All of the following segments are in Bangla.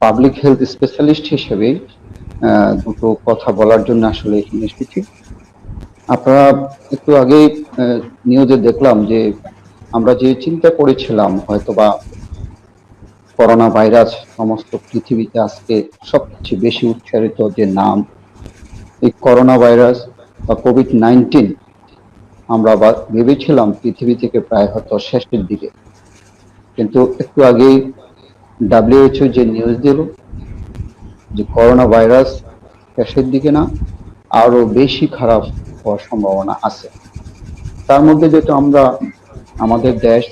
পাবলিক হেলথ স্পেশালিস্ট হিসেবে দুটো কথা বলার জন্য আসলে এখানে এসেছি। আপনারা একটু আগেই নিউজে দেখলাম যে আমরা যে চিন্তা করেছিলাম হয়তোবা করোনা ভাইরাস সমস্ত পৃথিবীতে আজকে সবচেয়ে বেশি উচ্চারিত যে নাম, এই করোনা ভাইরাস বা কোভিড-19, আমরা ভেবেছিলাম পৃথিবী থেকে প্রায় হয়তো শেষের দিকে, কিন্তু একটু আগেই WHO যে নিউজ দিল যে করোনা ভাইরাস শেষের দিকে না, আরো বেশি খারাপ হওয়ার সম্ভাবনা আছে। তার মধ্যে যেহেতু আমাদের দেশ,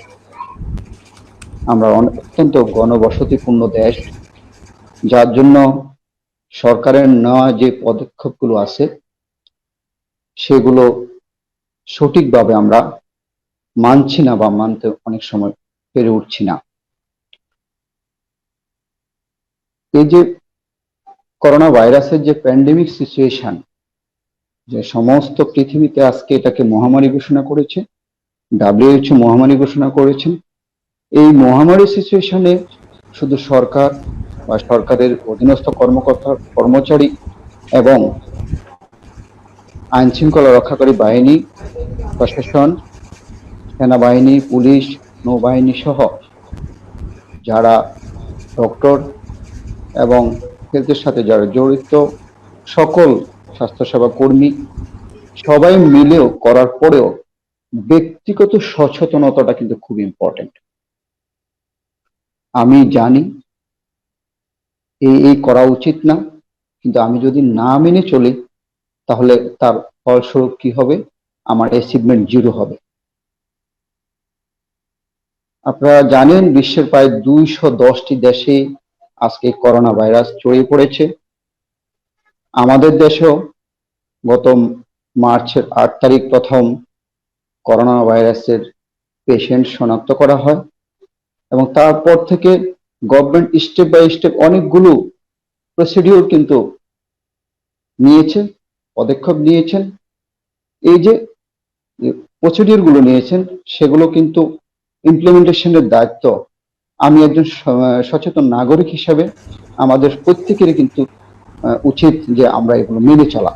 আমরা অত্যন্ত ঘনবসতিপূর্ণ দেশ, যার জন্য সরকারের নেওয়া যে পদক্ষেপগুলো আছে সেগুলো সঠিকভাবে আমরা মানছি না বা মানতে অনেক সময় পেরে উঠছি না। এই যে করোনা ভাইরাসের যে প্যান্ডেমিক সিচুয়েশন, যে সমস্ত পৃথিবীতে আজকে এটাকে মহামারী ঘোষণা করেছে, WHO মহামারী ঘোষণা করেছেন। এই মহামারী সিচুয়েশনে শুধু সরকার বা সরকারের অধীনস্থ কর্মকর্তা কর্মচারী এবং আইন শৃঙ্খলা রক্ষাকারী বাহিনী, প্রশাসন, সেনাবাহিনী, পুলিশ, নৌবাহিনী সহ যারা ডক্টর এবং হেলথের সাথে যারা জড়িত সকল স্বাস্থ্যসেবা কর্মী সবাই মিলেও করার পরেও ব্যক্তিগত সচেতনতাটা কিন্তু খুব ইম্পর্টেন্ট। আমি জানি এই করা উচিত না, কিন্তু আমি যদি না মেনে চলি তাহলে তার ফলস্বরূপ কি হবে? আমার অ্যাচিভমেন্ট জিরো হবে। আপনারা জানেন বিশ্বের প্রায় 210টি দেশে আজকে করোনা ভাইরাস ছড়িয়ে পড়েছে। আমাদের দেশেও গত মার্চের 8 তারিখ প্রথম করোনা ভাইরাসের পেশেন্ট শনাক্ত করা হয় এবং তারপর থেকে গভর্নমেন্ট স্টেপ বাই স্টেপ অনেকগুলো প্রসিডিওর কিন্তু নিয়েছে, পদক্ষেপ নিয়েছেন। এই যে প্রসিডিওর গুলো নিয়েছেন সেগুলো কিন্তু ইমপ্লিমেন্টেশনের দায়িত্ব আমি একজন সচেতন নাগরিক হিসাবে আমাদের প্রত্যেকেরই কিন্তু উচিত যে আমরা এগুলো মেনে চলা।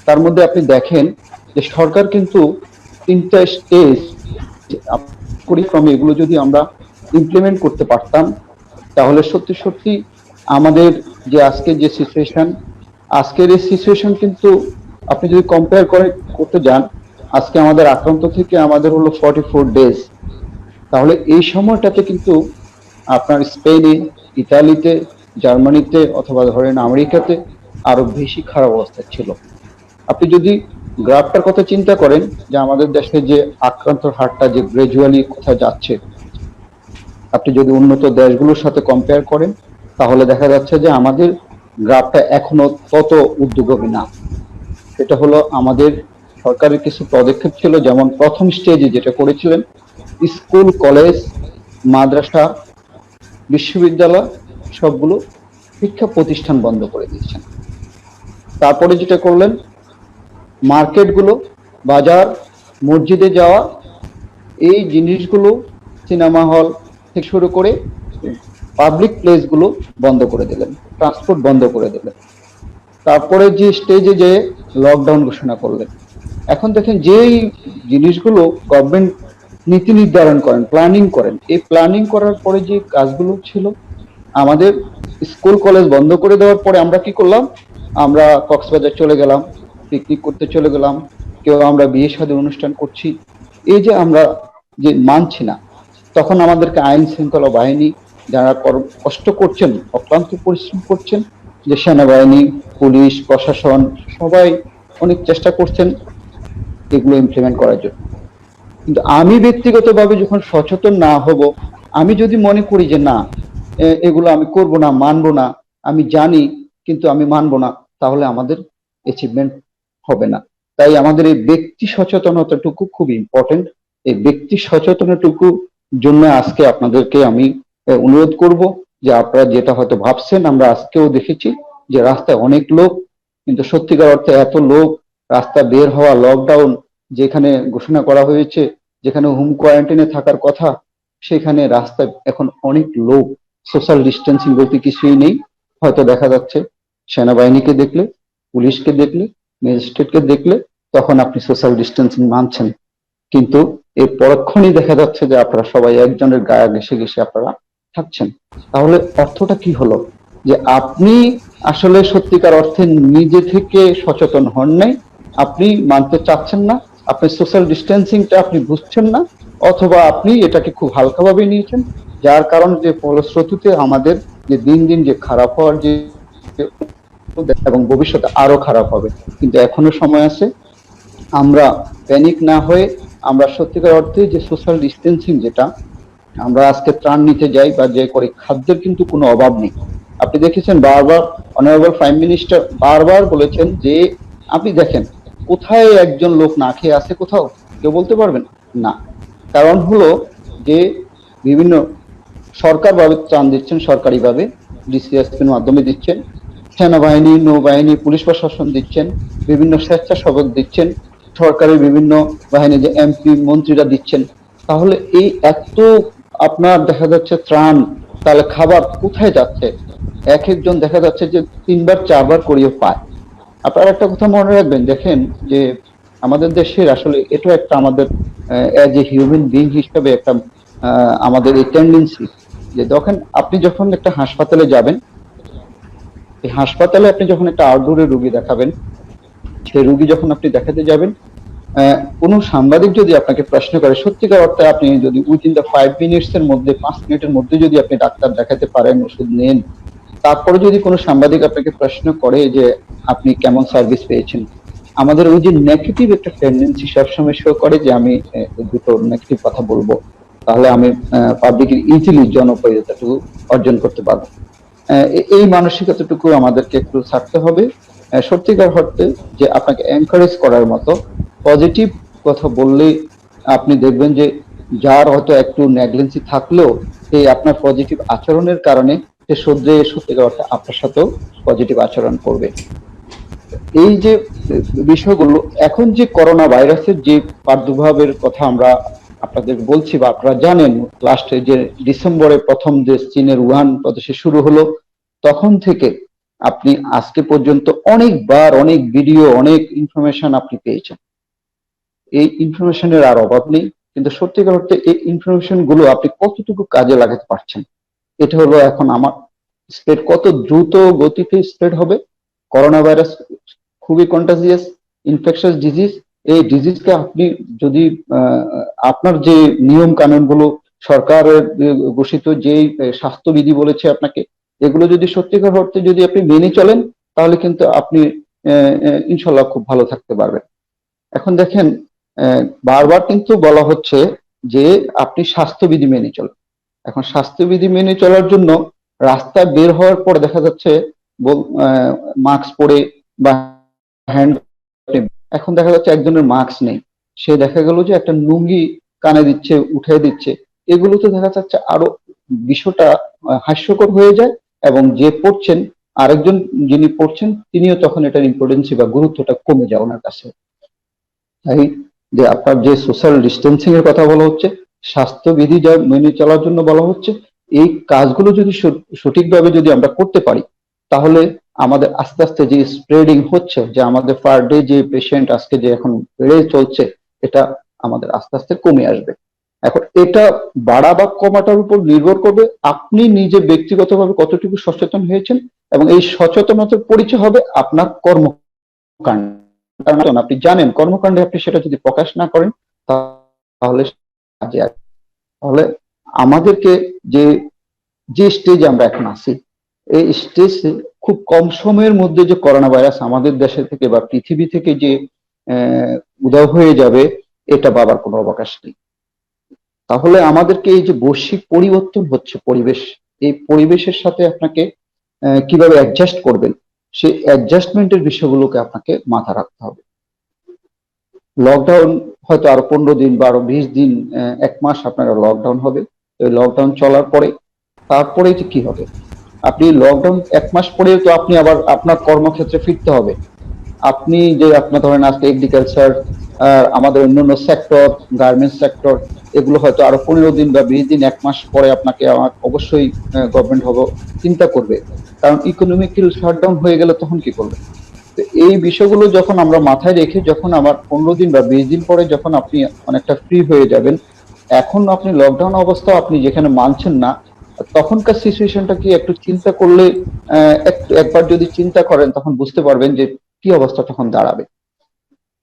তার মধ্যে আপনি দেখেন যে সরকার কিন্তু 3টা স্টেজ পরিক্রমে এগুলো যদি আমরা ইমপ্লিমেন্ট করতে পারতাম তাহলে সত্যি সত্যি আমাদের যে আজকের যে সিচুয়েশন, আজকের এই সিচুয়েশন কিন্তু আপনি যদি কম্পেয়ার করতে যান, আজকে আমাদের আক্রান্ত থেকে আমাদের হলো 44 ডেজ, তাহলে এই সময়টাতে কিন্তু আপনার স্পেনে, ইতালিতে, জার্মানিতে অথবা ধরেন আমেরিকাতে আরো বেশি খারাপ অবস্থা ছিল। আপনি যদি গ্রাফটার কথা চিন্তা করেন যে আমাদের দেশে যে আক্রান্তর হারটা যে গ্রাজুয়ালি কোথায় যাচ্ছে, আপনি যদি উন্নত দেশগুলোর সাথে কম্পেয়ার করেন তাহলে দেখা যাচ্ছে যে আমাদের গ্রাফটা এখনো তত উদ্যোগী না। সেটা হলো আমাদের সরকারের কিছু পদক্ষেপ ছিল, যেমন প্রথম স্টেজে যেটা করেছিলেন স্কুল, কলেজ, মাদ্রাসা, বিশ্ববিদ্যালয় সবগুলো শিক্ষা প্রতিষ্ঠান বন্ধ করে দিয়েছেন। তারপরে যেটা করলেন মার্কেটগুলো, বাজার, মসজিদে যাওয়া, এই জিনিসগুলো, সিনেমা হল থেকে শুরু করে পাবলিক প্লেসগুলো বন্ধ করে দিলেন, ট্রান্সপোর্ট বন্ধ করে দিলেন। তারপরে যে স্টেজে যে লকডাউন ঘোষণা করলেন। এখন দেখেন যেই জিনিসগুলো গভর্নমেন্ট নীতি নির্ধারণ করেন, প্ল্যানিং করেন, এই প্ল্যানিং করার পরে যে কাজগুলো ছিল, আমাদের স্কুল কলেজ বন্ধ করে দেওয়ার পরে আমরা কি করলাম? আমরা কক্সবাজার চলে গেলাম, পিকনিক করতে চলে গেলাম, কেউ আমরা বিয়ে শাদী অনুষ্ঠান করছি। এই যে আমরা যে মানছি না, তখন আমাদেরকে আইন শৃঙ্খলা বাহিনী যারা কষ্ট করছেন, অক্লান্ত পরিশ্রম করছেন, যে সেনাবাহিনী, পুলিশ, প্রশাসন সবাই অনেক চেষ্টা করছেন এগুলো ইমপ্লিমেন্ট করার জন্য। কিন্তু আমি ব্যক্তিগতভাবে যখন সচেতন না হব, আমি যদি মনে করি যে না এগুলো আমি করব না, মানবো না, আমি জানি কিন্তু আমি মানবো না, তাহলে আমাদের অ্যাচিভমেন্ট হবে না। তাই আমাদের এই ব্যক্তি সচেতনতাটুকু খুব ইম্পর্টেন্ট। এই ব্যক্তি সচেতনটুকু জন্য আজকে আপনাদেরকে আমি অনুরোধ করব যে আপনারা যেটা হয়তো ভাবছেন, আমরা আজকেও দেখেছি যে রাস্তায় অনেক লোক, কিন্তু সত্যিকার অর্থে এত লোক রাস্তা বের হওয়া, লকডাউন যেখানে ঘোষণা করা হয়েছে, যেখানে হোম কোয়ারেন্টাইনে থাকার কথা, সেখানে রাস্তায় এখন অনেক লোক, সোশ্যাল ডিস্টেন্সিং বলতে কিছুই নেই। হয়তো দেখা যাচ্ছে সেনাবাহিনীকে দেখলে, পুলিশকে দেখলে, ম্যাজিস্ট্রেটকে দেখলে তখন আপনি সোশ্যাল ডিস্টেন্সিং মানছেন, কিন্তু এই পরক্ষণই দেখা যাচ্ছে যে আপনারা সবাই একজনের গায়ে ঘেঁষে ঘেঁষে আপনারা থাকছেন। তাহলে অর্থটা কি হলো? যে আপনি আসলে সত্যিকার অর্থে নিজে থেকে সচেতন হন নাই, আপনি মানতে চাচ্ছেন না, আপনি সোশ্যাল ডিস্টেন্সিংটা আপনি বুঝছেন না, অথবা আপনি এটাকে খুব হালকাভাবে নিয়েছেন, যার কারণে যে ফলশ্রুতিতে আমাদের যে দিন দিন যে খারাপ হওয়ার যে এবং ভবিষ্যতে আরো খারাপ হবে। কিন্তু এখনো সময় আছে, আমরা প্যানিক না হয়ে আমরা সত্যিকার অর্থে যে সোশ্যাল ডিস্টেন্সিং যেটা আমরা আজকে ত্রাণ নিতে যাই বা যে করি, খাদ্যের কিন্তু কোনো অভাব নেই। আপনি দেখেছেন বারবার অনারেবল প্রাইম মিনিস্টার বারবার বলেছেন যে আপনি দেখেন কোথায় একজন লোক না খেয়ে আছে, কোথাও কেউ বলতে পারবেন না। কারণ হলো যে বিভিন্ন সরকার ভাবে ত্রাণ দিচ্ছেন, সরকারি ভাবে ডিসিএসপির মাধ্যমে দিচ্ছেন, সেনাবাহিনী, নৌবাহিনী, পুলিশ প্রশাসন দিচ্ছেন, বিভিন্ন স্বেচ্ছাসেবক দিচ্ছেন, সরকারের বিভিন্ন বাহিনী যে এমপি মন্ত্রীরা দিচ্ছেন। তাহলে এই এত আপনার দেখা যাচ্ছে ত্রাণ, তাহলে খাবার কোথায় যাচ্ছে? এক একজন দেখা যাচ্ছে যে 3বার 4বার করিয়ে পায়। আপনারা একটা কথা মনে রাখবেন, দেখেন যে আমাদের দেশের আসলে এটা একটা আমাদের এজ এ হিউম্যান বিং হিসেবে একটা আমাদের এই টেন্ডেন্সি যে আপনি যখন একটা হাসপাতালে যাবেন, এই হাসপাতালে আপনি যখন একটা আউটডোরে রোগী দেখাবেন, সেই রোগী যখন আপনি দেখাতে যাবেন, কোনো সাংবাদিক যদি আপনাকে প্রশ্ন করে, সত্যিকার অর্থে আপনি যদি উইদিন দ্য 5 মিনিটস এর মধ্যে, 5 মিনিটের মধ্যে যদি আপনি ডাক্তার দেখাতে পারেন, ওষুধ নেন, তারপরে যদি কোনো সাংবাদিক আপনাকে প্রশ্ন করে যে আপনি কেমন সার্ভিস পেয়েছেন, আমাদের ওই যে নেগেটিভ একটা টেন্ডেন্সি সবসময় শো করে যে আমি দুটো নেগেটিভ কথা বলবো, তাহলে আমি পাবলিকের ইজিলি জনপ্রিয়তাটুকু অর্জন করতে পারবো। এই মানসিকতাটুকু আমাদেরকে একটু ছাড়তে হবে। সত্যিকার অর্থে যে আপনাকে এনকারেজ করার মতো পজিটিভ কথা বললে আপনি দেখবেন যে যার হয়তো একটু নেগলেন্সি থাকলেও এই আপনার পজিটিভ আচরণের কারণে সে সত্যিকার অর্থে আপনার সাথেও পজিটিভ আচরণ করবে। এই যে বিষয়গুলো, এখন যে করোনা ভাইরাসের যে প্রাদুর্ভাবের কথা আমরা আপনাদের বলছি বা আপনারা জানেন, লাস্টে যে ডিসেম্বরে প্রথম যে চীনের উহান প্রদেশে শুরু হলো, তখন থেকে আপনি আজকে পর্যন্ত অনেকবার অনেক ভিডিও, অনেক ইনফরমেশন আপনি পেয়েছেন। এই ইনফরমেশনের আর অভাব নেই, কিন্তু সত্যিকার অর্থে এই ইনফরমেশন গুলো আপনি কতটুকু কাজে লাগাতে পারছেন, এটা হলো এখন আমার স্প্রেড কত দ্রুত গতিতে স্প্রেড হবে। করোনা ভাইরাস খুবই কন্টাজিয়াস ইনফেকশাস ডিজিজ। এই ডিজিজকে আপনি যদি আপনার যে নিয়ম কানুন গুলো, সরকারের ঘোষিত যে স্বাস্থ্যবিধি বলেছে আপনাকে, এগুলো যদি সত্যিকার অর্থে যদি আপনি মেনে চলেন, তাহলে কিন্তু আপনি ইনশাল্লাহ খুব ভালো থাকতে পারবেন। এখন দেখেন বারবার কিন্তু বলা হচ্ছে যে আপনি স্বাস্থ্যবিধি মেনে চলেন। এখন স্বাস্থ্যবিধি মেনে চলার জন্য রাস্তায় বের হওয়ার পর দেখা যাচ্ছে মাস্ক পরে বা হ্যান্ড, এখন দেখা যাচ্ছে একজনের মাস্ক নেই, সে দেখা গেল যে একটা লুঙ্গি কানে দিচ্ছে, উঠে দিচ্ছে। এগুলোতে দেখা যাচ্ছে আরো বিষয়টা হাস্যকর হয়ে যায়, এবং যে পড়ছেন আরেকজন যিনি পড়ছেন তিনিও তখন এটার ইম্পর্টেন্সি বা গুরুত্বটা কমে যায় ওনার কাছে। তাই যে আপনার যে সোশ্যাল ডিস্টেন্সিং এর কথা বলা হচ্ছে, স্বাস্থ্যবিধি যা মেনে চলার জন্য বলা হচ্ছে, এই কাজগুলো যদি সঠিকভাবে যদি আমরা করতে পারি, তাহলে আমাদের আস্তে আস্তে যে স্প্রেডিং হচ্ছে, যে আমাদের পার ডে যে পেশেন্ট আজকে যে এখন বেড়ে চলছে, এটা আমাদের আস্তে আস্তে কমে আসবে। এখন এটা বাড়া বা কমাটার উপর নির্ভর করবে আপনি নিজে ব্যক্তিগতভাবে কতটুকু সচেতন হয়েছেন, এবং এই সচেতনতার পরিচয় হবে আপনার কর্মকাণ্ড। কারণ আপনি জানেন কর্মকাণ্ডে আপনি সেটা যদি প্রকাশ না করেন, তাহলে কাজে আসবে। তাহলে আমাদেরকে যে যে স্টেজে আমরা এখন আছি, এই স্টেজে খুব কম সময়ের মধ্যে যে করোনা ভাইরাস আমাদের দেশে থেকে বা পৃথিবী থেকে যে উধাও হয়ে যাবে, এটা ভাবার কোনো অবকাশ নেই। তাহলে আমাদেরকে এই যে বৈশ্বিক পরিবর্তন হচ্ছে পরিবেশ, এই পরিবেশের সাথে আপনাকে কিভাবে অ্যাডজাস্ট করবেন, সেই অ্যাডজাস্টমেন্টের বিষয়গুলোকে আপনাকে মাথা রাখতে হবে। লকডাউন হয়তো আরো 15 দিন বা আরো 20 দিন, 1 মাস আপনার লকডাউন হবে। তো লকডাউন চলার পরে তারপরে যে কি হবে, আপনি লকডাউন 1 মাস পরেও তো আপনি আবার আপনার কর্মক্ষেত্রে ফিরতে হবে। আপনি যে আপনার ধরেন আজকে এগ্রিকালচার, আমাদের অন্যান্য সেক্টর, গার্মেন্টস সেক্টর, এগুলো হয়তো আরো 15 দিন বা 20 দিন, 1 মাস পরে আপনাকে অবশ্যই গভর্নমেন্ট চিন্তা করবে কারণ ইকোনমিক্যাল শাটডাউন হয়ে গেলে তখন কি করবেন? তো এই বিষয়গুলো যখন আমরা মাথায় রেখে যখন আমার 15 দিন বা 20 দিন পরে যখন আপনি অনেকটা ফ্রি হয়ে যাবেন, এখন আপনি লকডাউন অবস্থা আপনি যেখানে মানছেন না, তখনকার সিচুয়েশনটা কি একটু চিন্তা করলে, একবার যদি চিন্তা করেন তখন বুঝতে পারবেন যে কি অবস্থা তখন দাঁড়াবে।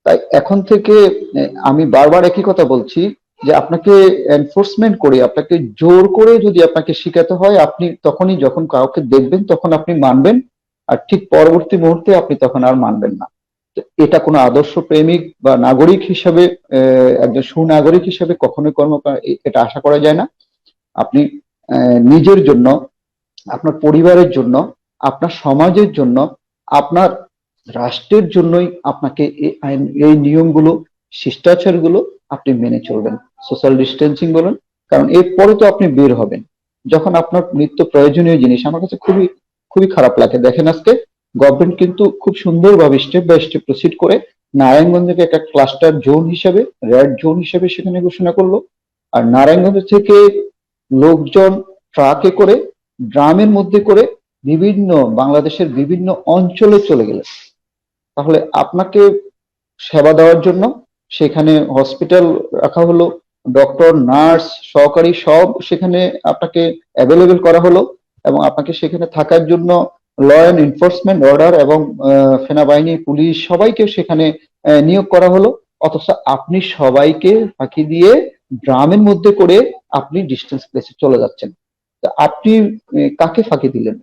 তাই এখন থেকে আমি বারবার একই কথা বলছি যে আপনাকে এনফোর্সমেন্ট করে, আপনাকে জোর করে যদি আপনাকে শিখাতে হয়, আপনি তখনই যখন কাউকে দেখবেন তখন আপনি মানবেন, আর ঠিক পরবর্তী মুহূর্তে আপনি তখন আর মানবেন না। তো এটা কোনো আদর্শ প্রেমিক বা নাগরিক হিসাবে, একজন সুনাগরিক হিসাবে কখনোই এটা আশা করা যায় না। আপনি নিজের জন্য, আপনার পরিবারের জন্য, আপনার সমাজের জন্য, আপনার রাষ্ট্রের জন্যই আপনাকে এই আইন, এই নিয়মগুলো, শিষ্টাচারগুলো আপনি মেনে চলবেন। সোশ্যাল ডিস্টেন্সিং বলুন, কারণ এরপরে তো আপনি বের হবেন যখন আপনার নিত্য প্রয়োজনীয় জিনিস। আমার কাছে খুবই খুবই খারাপ লাগে, দেখেন আজকে গভর্নমেন্ট কিন্তু খুব সুন্দরভাবে স্টেপ বাই স্টেপ প্রসিড করে নারায়ণগঞ্জকে একটা ক্লাস্টার জোন হিসেবে, রেড জোন হিসেবে সেখানে ঘোষণা করলো। আর নারায়ণগঞ্জ থেকে লোকজন ট্রাকে করে, গ্রামের মধ্যে করে বিভিন্ন বাংলাদেশের বিভিন্ন অঞ্চলে চলে গেলেন। তাহলে আপনাকে সেবা দেওয়ার জন্য সেখানে হসপিটাল রাখা হলো, ডক্টর, নার্স, সহকারী সব সেখানে আপনাকে অ্যাভেলেবেল করা হলো, এবং আপনাকে সেখানে থাকার জন্য ল অ্যান্ড এনফোর্সমেন্ট অর্ডার এবং সেনাবাহিনী, পুলিশ সবাইকে সেখানে নিয়োগ করা হলো। অথচ আপনি সবাইকে ফাঁকি দিয়ে গ্রামের মধ্যে করে আপনি ডিস্টেন্স প্লেসে চলে যাচ্ছেন। তা আপনি কাকে ফাঁকি দিলেন?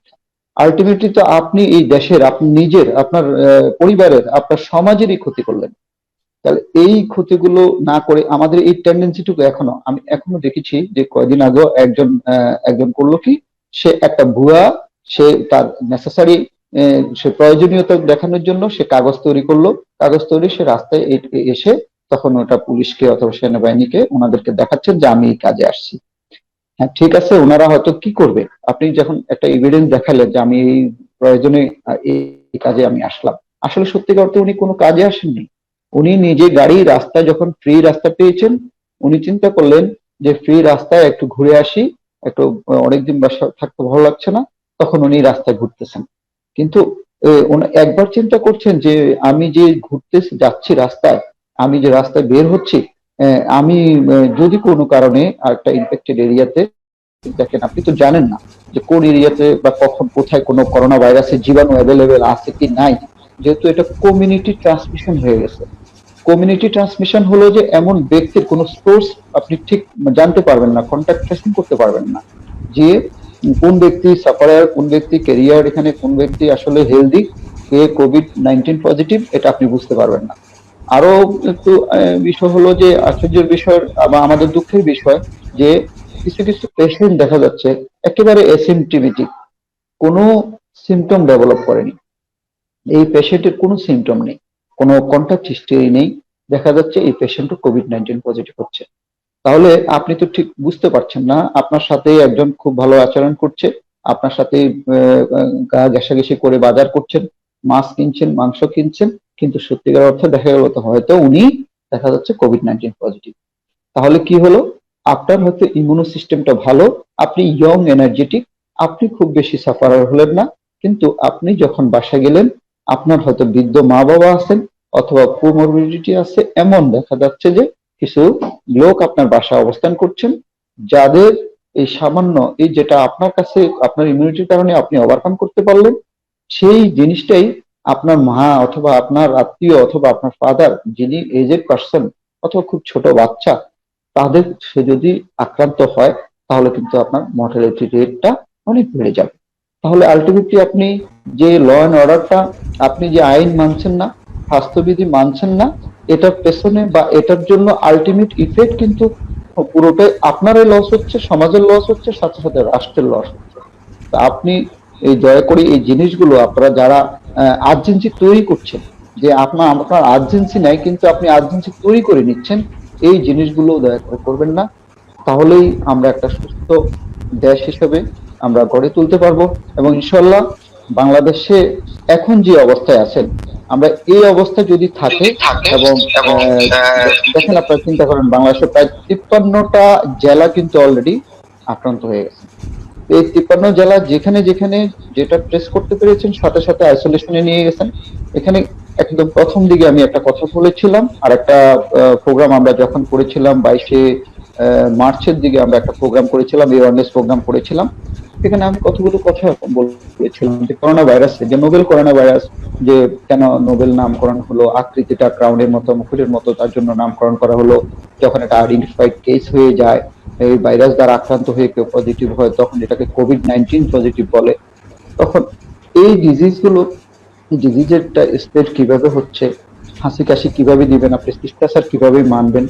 আলটিমেটলি তো আপনি এই দেশের, আপনি নিজের, আপনার পরিবারের, আপনার সমাজেরই ক্ষতি করলেন। তাহলে এই ক্ষতিগুলো না করে আমাদের এই টেন্ডেন্সিটুকু আমি এখনো দেখেছি যে কয়দিন আগেও একজন করলো কি, সে একটা ভুয়া, সে তার নেসেসারি, সে প্রয়োজনীয়তা দেখানোর জন্য সে কাগজ তৈরি করলো। কাগজ তৈরি সে রাস্তায় এসে তখন ওটা পুলিশকে অথবা সেনাবাহিনীকে ওনাদেরকে দেখাচ্ছেন যে আমি এই কাজে আসছি। হ্যাঁ, ঠিক আছে, ওনারা হয়তো কি করবে, আপনি যখন একটা এভিডেন্স দেখালেন যে আমি এই প্রয়োজনে এই কাজে আমি আসলাম, আসলে সত্যিকার অর্থে উনি কোনো কাজে আসেননি। উনি নিজে গাড়ি রাস্তায় যখন ফ্রি রাস্তা পেয়েছেন, উনি চিন্তা করলেন যে ফ্রি রাস্তায় একটু ঘুরে আসি, একটু অনেকদিন বাসা থাকতে ভালো লাগছে না, তখন উনি রাস্তায় ঘুরতেছেন। কিন্তু একবার চিন্তা করছেন যে আমি যে ঘুরতে যাচ্ছি রাস্তায়, আমি যে রাস্তায় বের হচ্ছি, আমি যদি কোনো কারণে একটা ইনফেক্টেড এরিয়াতে, দেখেন আপনি তো জানেন না যে কোন এরিয়াতে বা কখন কোথায় কোনো করোনা ভাইরাসের জীবাণু অ্যাভেলেবেল আছে কি নাই, যেহেতু এটা কমিউনিটি ট্রান্সমিশন হয়ে গেছে। কমিউনিটি ট্রান্সমিশন হলো যে এমন ব্যক্তির কোনো সোর্স আপনি ঠিক জানতে পারবেন না, কন্ট্যাক্ট ট্রেসিং করতে পারবেন না, যে কোন ব্যক্তি সাফারার, কোন ব্যক্তি ক্যারিয়ার, এখানে কোন ব্যক্তি আসলে হেলদি, কে কোভিড-19 পজিটিভ, এটা আপনি বুঝতে পারবেন না। আরো একটু বিষয় হলো যে আশ্চর্যের বিষয় বা আমাদের দুঃখের বিষয় যে কিছু কিছু পেশেন্ট দেখা যাচ্ছে একেবারে অ্যাসিমপ্টমেটিক, কোনো সিমটম ডেভেলপ করেনি। এই পেশেন্টের কোনো সিমটম নেই, কোনো কন্টাক্ট হিস্টরি নেই, দেখা যাচ্ছে এই পেশেন্টও কোভিড-19 পজিটিভ হচ্ছে। তাহলে আপনি তো ঠিক বুঝতে পারছেন না, আপনার সাথে একজন খুব ভালো আচরণ করছে, আপনার সাথে গা ঘেঁষাঘেঁষি করে বাজার করছেন, মাছ কিনছেন, মাংস কিনছেন, কিন্তু সত্যিকার অর্থে দেখা গেল তো হয়তো উনি দেখা যাচ্ছে কোভিড-19 পজিটিভ। তাহলে কি হলো? আপনার হয়তো ইমিউনো সিস্টেমটা ভালো, আপনি ইয়ং, এনার্জেটিক, আপনি খুব বেশি সাফারার হলেন না, কিন্তু আপনি যখন বাসা গেলেন, আপনার হয়তো বৃদ্ধ মা বাবা আছেন অথবা কোমরবিডিটি আছে, এমন দেখা যাচ্ছে যে কিছু লোক আপনার বাসায় অবস্থান করছেন, যাদের এই সামান্য, এই যেটা আপনার কাছে আপনার ইমিউনিটির কারণে আপনি ওভারকাম করতে পারলেন, সেই জিনিসটাই আপনার মা অথবা আপনার আত্মীয় অথবা আপনার ফাদার, যিনি এজেড পার্সন অথবা খুব ছোট বাচ্চা, তাদের সে যদি আক্রান্ত হয়, তাহলে কিন্তু আপনার মর্টালিটি রেটটা অনেক বেড়ে যাবে। তাহলে আলটিমেটলি আপনি যে ল অ্যান্ড অর্ডারটা, আপনি যে আইন মানছেন না, স্বাস্থ্যবিধি মানছেন না, এটার পেছনে বা এটার জন্য আলটিমেট ইফেক্ট কিন্তু পুরোটাই আপনারই লস হচ্ছে, সমাজের লস হচ্ছে, সাথে সাথে রাষ্ট্রের লস হচ্ছে। তা আপনি এই দয়া করে এই জিনিসগুলো, আপনারা যারা আর্জেন্সি তৈরি করছেন, যে আপনার আর্জেন্সি নাই কিন্তু আপনি আর্জেন্সি তৈরি করে নিচ্ছেন, এই জিনিসগুলো দয়া করে করবেন না। তাহলেই আমরা একটা সুস্থ দেশ হিসেবে আমরা গড়ে তুলতে পারবো, এবং ইনশাল্লাহ বাংলাদেশে এখন যে অবস্থায় আছেন, আমরা এই অবস্থা যদি থাকে, এবং দেখেন আপনারা চিন্তা করেন বাংলাদেশে প্রায় 53টা জেলা কিন্তু অলরেডি আক্রান্ত হয়ে গেছে। এই 53 জেলা যেখানে যেখানে যেটা ট্রেস করতে পেরেছেন সাথে সাথে আইসোলেশনে নিয়ে গেছেন। এখানে একদম প্রথম দিকে আমি একটা কথা বলেছিলাম, আর একটা প্রোগ্রাম আমরা যখন করেছিলাম 22শে মার্চের দিকে আমরা একটা প্রোগ্রাম করেছিলাম, অ্যাওয়ারনেস প্রোগ্রাম করেছিলাম। সেখানে আমি কতগুলো কথা বলেছিলাম যে করোনা ভাইরাস, যে নোবেল করোনা ভাইরাস, যে কেন নোবেল নামকরণ হলো, আকৃতিটা ক্রাউনের মতো, মুকুটের মতো, তার জন্য নামকরণ করা হলো। যখন এটা আইডেন্টিফাইড কেস হয়ে যায়, এই ভাইরাস দ্বারা আক্রান্ত হয়ে কেউ পজিটিভ হয়, তখন এটাকে কোভিড-19 পজিটিভ বলে। তখন এই ডিজিজ গুলো, ডিজিজের স্প্রেড কিভাবে হচ্ছে, হাসি কাশি কিভাবে দিবেন, আপনি শিষ্টাচার কিভাবে মানবেন,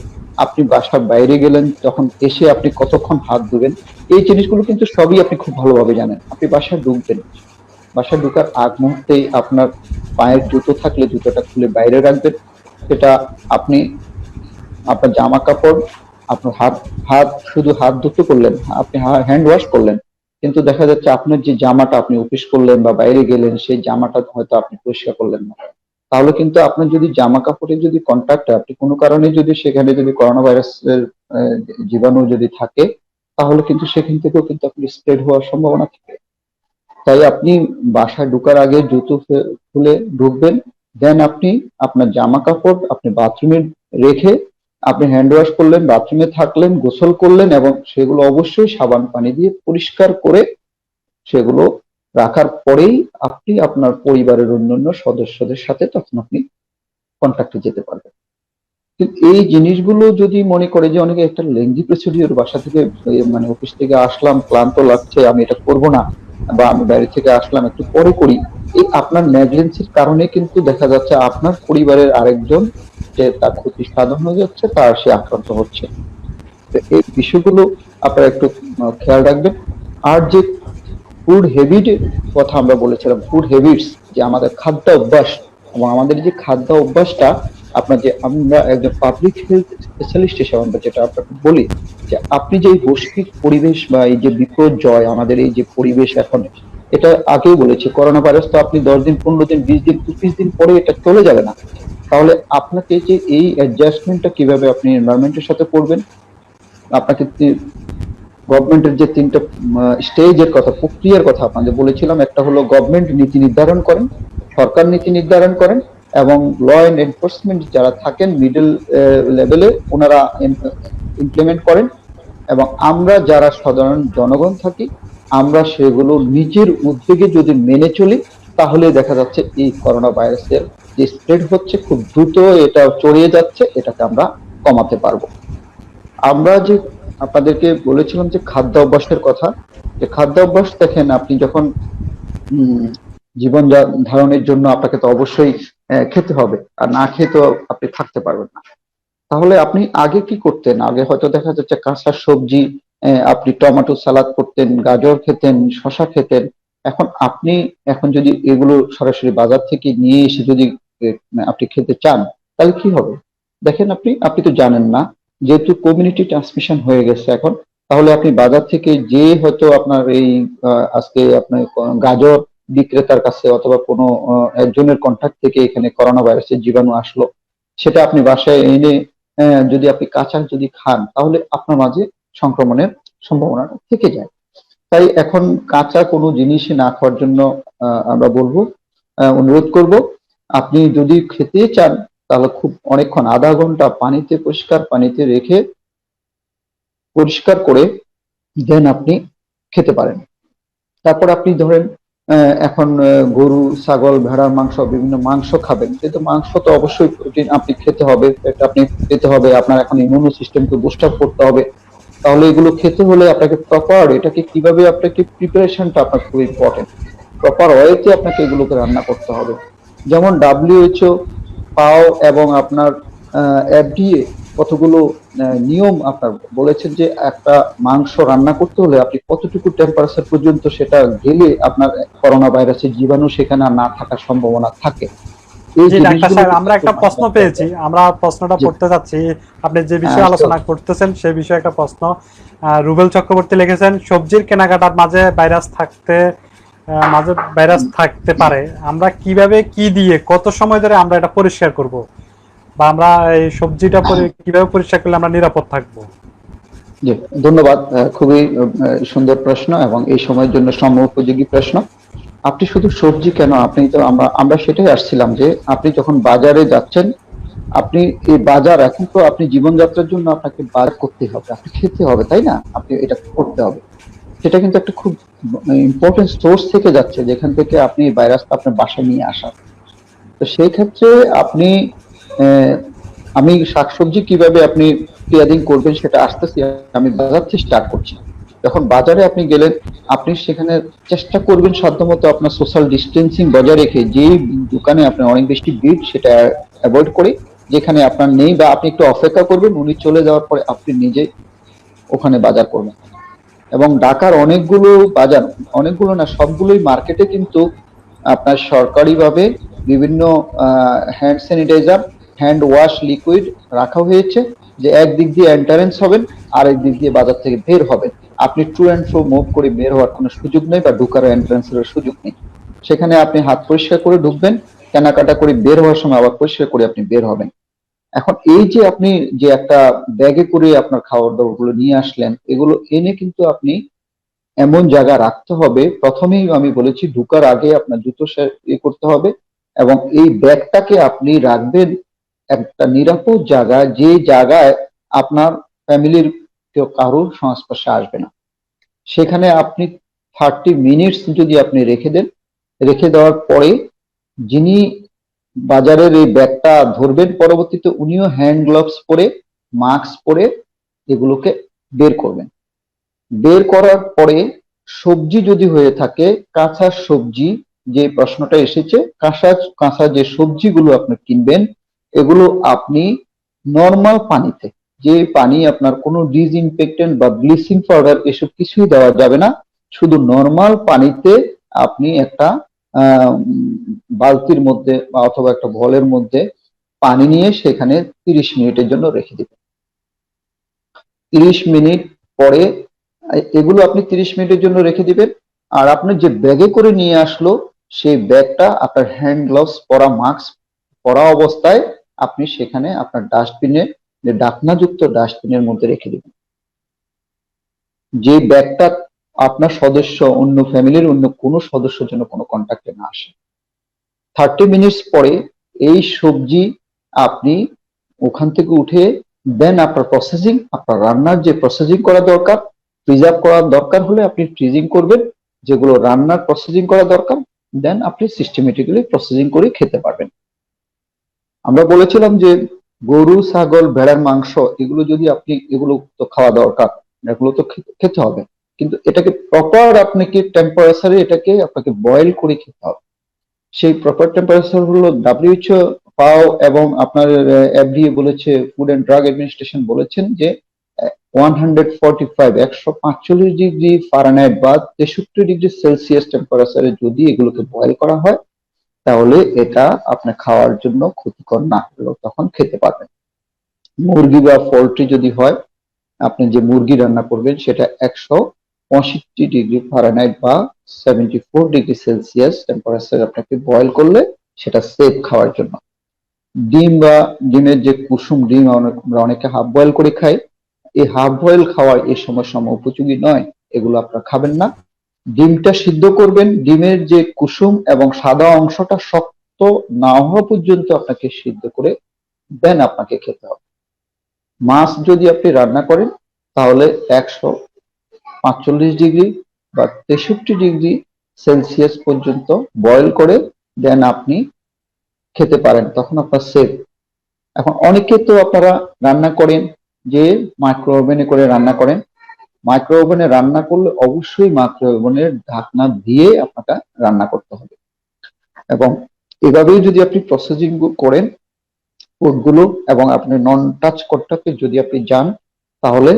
আপনি বাসার বাইরে গেলেন তখন এসে আপনি কতক্ষণ হাত ধুবেন, এই জিনিসগুলো কিন্তু সবই আপনি খুব ভালোভাবে জানেন। আপনি বাসায় ঢুকবেন, বাসায় ঢুকার আগ মুহূর্তেই আপনার পায়ের জুতো থাকলে জুতোটা খুলে বাইরে রাখবেন। সেটা আপনি আপনার জামা কাপড়, আপনার হাত হাত শুধু হাত ধুতে করলেন, আপনি হ্যান্ড ওয়াশ করলেন, কিন্তু দেখা যাচ্ছে আপনার যে জামাটা আপনি অফিস করলেন বা বাইরে গেলেন, সেই জামাটা হয়তো আপনি পরিষ্কার করলেন না। তাহলে কিন্তু আপনার যদি জামা কাপড়ের যদি কন্টাক্টে আপনি কোনো কারণে যদি সেখানে যদি করোনা ভাইরাসের জীবাণু যদি থাকে, তাহলে কিন্তু সেখান থেকেও কিন্তু আপনি স্প্রেড হওয়ার সম্ভাবনা থাকে। তাই আপনি বাসায় ঢোকার আগে জুতো খুলে ঢুকবেন, দেন আপনি আপনার জামা কাপড় আপনি বাথরুমে রেখে আপনি হ্যান্ড ওয়াশ করলেন, বাথরুমে থাকলেন, গোসল করলেন, এবং সেগুলো অবশ্যই সাবান পানি দিয়ে পরিষ্কার করে সেগুলো রাখার পরেই আপনি আপনার পরিবারের অন্যান্য সদস্যদের সাথে তখন আপনি কন্ট্যাক্টে যেতে পারবেন। কিন্তু এই জিনিসগুলো যদি মনে করে যে অনেকে একটা লেংদি প্রসিডিওর, বাসা থেকে মানে অফিস থেকে আসলাম ক্লান্ত লাগছে আমি এটা করব না, বা আমি বাইরে থেকে আসলাম একটু পরে করি, এই আপনার নেগলিজেন্সির কারণে কিন্তু দেখা যাচ্ছে আপনার পরিবারের আরেকজন যে তার ক্ষতি সাধন হয়ে যাচ্ছে, তার সে আক্রান্ত হচ্ছে। তো এই বিষয়গুলো আপনারা একটু খেয়াল রাখবেন। আর যে ফুড হ্যাবিটের কথা আমরা বলেছিলাম, ফুড হ্যাবিটস, যে আমাদের খাদ্য অভ্যাস, এবং আমাদের যে খাদ্য অভ্যাসটা আপনার, যে আমরা একজন পাবলিক হেলথ স্পেশালিস্ট হিসেবে আমরা যেটা আপনাকে বলি, যে আপনি যে এই বৈশ্বিক পরিবেশ বা এই যে বিপর্যয় আমাদের এই যে পরিবেশ এখন, এটা আগেও বলেছি, করোনা ভাইরাস তো আপনি 10 দিন 15 দিন 20 দিন 25 দিন পরে এটা চলে যাবে না। তাহলে আপনাকে যে এই অ্যাডজাস্টমেন্টটা কিভাবে আপনি এনভায়রনমেন্টের সাথে করবেন, আপনাকে গভর্নমেন্টের যে 3টা স্টেজের কথা, প্রক্রিয়ার কথা আপনাদের বলেছিলাম, একটা হলো গভর্নমেন্ট নীতি নির্ধারণ করেন, সরকার নীতি নির্ধারণ করেন, এবং ল এন্ড এনফোর্সমেন্ট যারা থাকেন মিডল লেভেলে ওনারা ইমপ্লিমেন্ট করেন, এবং আমরা যারা সাধারণ জনগণ থাকি আমরা সেগুলো নিজের উদ্যোগে যদি মেনে চলি, তাহলে দেখা যাচ্ছে এই করোনা ভাইরাসের যে স্প্রেড হচ্ছে খুব দ্রুত এটা ছড়িয়ে যাচ্ছে, এটাকে আমরা কমাতে পারবো। আমরা যে আপনাদেরকে বলেছিলাম যে খাদ্য অভ্যাসের কথা, যে খাদ্য অভ্যাস দেখেন, আপনি যখন উম, জীবন ধারণের জন্য আপনাকে তো অবশ্যই খেতে হবে, আর না খেয়ে তো আপনি থাকতে পারবেন না। তাহলে আপনি আগে কি করতেন, আগে হয়তো দেখা যাচ্ছে কাঁচা সবজি, আপনি টমেটো সালাদ করতেন, গাজর খেতেন, শশা খেতেন। এখন যদি এগুলো সরাসরি বাজার থেকে নিয়ে এসে যদি আপনি খেতে চান, তাহলে কি হবে? দেখেন, আপনি আপনি তো জানেন না, যেহেতু কমিউনিটি ট্রান্সমিশন হয়ে গেছে এখন, তাহলে আপনি বাজার থেকে যে হয়তো আপনার এই আজকে আপনার গাজর বিক্রেতার কাছে অথবা কোনো একজনের কন্ট্যাক্ট থেকে এখানে করোনা ভাইরাসের জীবাণু আসলো, সেটা আপনি বাসায় এনে যদি আপনি কাঁচা যদি খান, তাহলে আপনার মাঝে সংক্রমণের সম্ভাবনা থেকে যায়। তাই এখন কাঁচা কোনো জিনিসই না খাওয়ার জন্য আমরা বলবো, অনুরোধ করব, আপনি যদি খেতে চান তাহলে খুব অনেকক্ষণ, আধা ঘন্টা পানিতে, পরিষ্কার পানিতে রেখে পরিষ্কার করে দেন আপনি খেতে পারেন। তারপর আপনি ধরেন এখন গরু, ছাগল, ভেড়ার মাংস, বিভিন্ন মাংস খাবেন, কিন্তু মাংস তো অবশ্যই প্রোটিন আপনি খেতে হবে, এটা আপনি পেতে হবে, আপনার এখন ইমিউনো সিস্টেমকে বুস্ট আপ করতে হবে। তাহলে এগুলো খেতে হলে আপনাকে প্রপার, এটাকে কিভাবে আপনাকে প্রিপারেশনটা আপনার খুব ইম্পর্টেন্ট, প্রপার ওয়েতে আপনাকে এগুলোকে রান্না করতে হবে। যেমন WHO, পাও এবং আপনার FDA কতগুলো নিয়ম আপনার বলেছেন, যে একটা মাংস রান্না করতে হলে আপনি কতটুকু টেম্পারেচার পর্যন্ত সেটা গেলে আপনার করোনা ভাইরাসের জীবাণু সেখানে আর না থাকার সম্ভাবনা থাকে। এই জি ডাক্তার জিনিসগুলো সাহেব, কিন্তু আমরা একটা খুব প্রশ্ন মাথায় রাখতে পেয়েছি, হবে। আমরা প্রশ্নটা জি, পড়তে যাচ্ছি। আপনি যে হ্যাঁ, বিষয়ে আলোচনা করতেছেন সেই বিষয়ে একটা প্রশ্ন। রুবেল চক্রবর্তী লিখেছেন, সবজির কেনাকাটার মাঝে ভাইরাস থাকতে পারে, আমরা কিভাবে কি দিয়ে কত সময় ধরে আমরা এটা পরিষ্কার করব, বা আমরা এই সবজিটা কিভাবে পরিষ্কার করলে আমরা নিরাপদ থাকবো? জি, ধন্যবাদ। খুবই সুন্দর প্রশ্ন এবং এই সময়ের জন্য সময়োপযোগী প্রশ্ন। আপনি শুধু সবজি কেন, আপনি তো আমরা সেটাই আসছিলাম যে আপনি যখন বাজারে যাচ্ছেন, আপনি এই বাজার, এখন তো আপনি জীবনযাত্রার জন্য আপনাকে বাজার করতে হবে, আপনি খেতে হবে, তাই না? আপনি এটা করতে হবে। সেটা কিন্তু একটা খুব ইম্পর্টেন্ট সোর্স থেকে যাচ্ছে, যেখান থেকে আপনি ভাইরাসটা আপনার বাসায় নিয়ে আসা। তো সেই ক্ষেত্রে আপনি আহ, আমি শাকসবজি কিভাবে আপনি পেঁয়াজিং করবেন সেটা আসতেছি। আমি বাজার থেকে স্টার্ট করছি। যখন বাজারে আপনি গেলেন, আপনি সেখানে চেষ্টা করবেন সাধ্যমতো আপনার সোশ্যাল ডিস্টেন্সিং বজায় রেখে, যেই দোকানে আপনার অনেক বেশি ভিড় সেটা অ্যাভয়েড করে, যেখানে আপনার নেই বা আপনি একটু অপেক্ষা করবেন, উনি চলে যাওয়ার পরে আপনি নিজে ওখানে বাজার করবেন। এবং ঢাকার অনেকগুলো বাজার, অনেকগুলো না, সবগুলোই মার্কেটে কিন্তু আপনার সরকারিভাবে বিভিন্ন hand sanitiser, hand wash liquid রাখা হয়েছে, যে একদিক দিয়ে এন্টারেন্স হবেন, আরেক দিক দিয়ে বাজার থেকে বের হবেন। আপনি ট্রু অ্যান্ড ফ্রো মুভ করে বের হওয়ার কোনো সুযোগ নেই, বা ঢুকার এন্ট্রান্সের সুযোগ নেই। সেখানে আপনি হাত পরিষ্কার করে ঢুকবেন, কেনাকাটা করে বের হওয়ার সময় আবার পরিষ্কার করে আপনি বের হবেন। এখন এই যে আপনি যে একটা ব্যাগে করে আপনার খাবার দাবার গুলো নিয়ে আসলেন, এগুলো এনে কিন্তু আপনি এমন জায়গা রাখতে হবে। প্রথমেই আমি বলেছি, ঢুকার আগে আপনার জুতো করতে হবে, এবং এই ব্যাগটাকে আপনি রাখবেন একটা নিরাপদ জায়গায়, যে জায়গায় আপনার ফ্যামিলির কেউ কারোর সংস্পর্শে আসবে না। সেখানে আপনি 30 মিনিটস যদি আপনি রেখে দেন, রেখে দেওয়ার পরে যিনি বাজারের এই ব্যাগটা ধরবেন, পরবর্তীতে উনিও হ্যান্ড গ্লাভস পরে, মাস্ক পরে এগুলোকে বের করবেন। বের করার পরে সবজি যদি হয়ে থাকে, কাঁচা সবজি, যে প্রশ্নটা এসেছে, কাঁচা কাঁচা যে সবজিগুলো আপনি কিনবেন, এগুলো আপনি নর্মাল পানিতে, যে পানি আপনার কোনো ডিসইনফেক্টেন্ট বা ব্লিচিং পাউডার এসব কিছুই দেওয়া যাবে না, শুধু নর্মাল পানিতে আপনি একটা বালতির মধ্যে বা অথবা একটা বলের মধ্যে পানি নিয়ে সেখানে 30 মিনিটের জন্য রেখে দিবেন। 30 মিনিট পরে এগুলো আপনি 30 মিনিটের জন্য রেখে দিবেন। আর আপনি যে ব্যাগে করে নিয়ে আসলো, সেই ব্যাগটা আপনার হ্যান্ড গ্লাভস পরা, মাস্ক পরা অবস্থায় আপনি সেখানে আপনার ডাস্টবিনে, যে ঢাকনাযুক্ত ডাস্টবিনের মধ্যে রেখে দিবেন। যে ব্যাগটা আপনার সদস্য, অন্য ফ্যামিলির অন্য কোনো সদস্যের জন্য কোনো কন্ট্যাক্টে না আসে। 30 মিনিটস পরে এই সবজি আপনি ওখান থেকে উঠে দেন আপনার প্রসেসিং, আপনার রান্নার যে প্রসেসিং করা দরকার, প্রিজার্ভ করার দরকার হলে আপনি ফ্রিজিং করবেন, যেগুলো রান্নার প্রসেসিং করা দরকার দেন আপনি সিস্টেমেটিক্যালি প্রসেসিং করে খেতে পারবেন। আমরা বলেছিলাম যে গরু, ছাগল, ভেড়ার মাংস, এগুলো যদি আপনি, এগুলো তো খাওয়া দরকার, এগুলো তো খেতে হবে, কিন্তু এটাকে প্রপার আপনাকে টেম্পারেচারে এটাকে আপনাকে বয়েল করে খেতে হবে। সেই প্রপার টেম্পারেচার হলো WHO, ফাও এবং আপনার FDA বলেছে, ফুড অ্যান্ড ড্রাগ অ্যাডমিনিস্ট্রেশন বলেছেন যে 145 বা 63 ডিগ্রি সেলসিয়াস টেম্পারেচারে যদি এগুলোকে বয়েল করা হয়, তাহলে এটা আপনার খাওয়ার জন্য ক্ষতিকর না হলেও তখন খেতে পারবেন। মুরগি বা পোল্ট্রি যদি হয়, আপনি যে মুরগি রান্না করবেন সেটা 165 ডিগ্রি ফারেনহাইট বা 74 ডিগ্রি সেলসিয়াস টেম্পারেচার আপনাকে বয়েল করলে সেটা সেফ খাওয়ার জন্য। ডিম বা ডিমের যে কুসুম, ডিম আমরা অনেকে হাফ বয়েল করে খাই, এই হাফ বয়েল খাওয়া এই সময় উপযোগী নয়, এগুলো আপনারা খাবেন না। ডিমটা সিদ্ধ করবেন, ডিমের যে কুসুম এবং সাদা অংশটা শক্ত না হওয়া পর্যন্ত আপনাকে সিদ্ধ করে দেন আপনাকে খেতে হবে। মাছ যদি আপনি রান্না করেন, তাহলে 145 ডিগ্রি বা 63 ডিগ্রি সেলসিয়াস পর্যন্ত বয়েল করে দেন আপনি খেতে পারেন, তখন আপনার সেফ। এখন অনেকে তো আপনারা রান্না করেন যে মাইক্রো ওভেনে করে রান্না করেন। মাইক্রো ওভেনে রান্না করলে অবশ্যই মাইক্রো ওভেনের ঢাকনা দিয়ে আপনাকে রান্না করতে হবে। এবং এভাবেই যদি আপনি প্রসেসিং করেন ফুডগুলো, এবং আপনি নন টাচ কন্টাক্টে যদি আপনি যান, তাহলে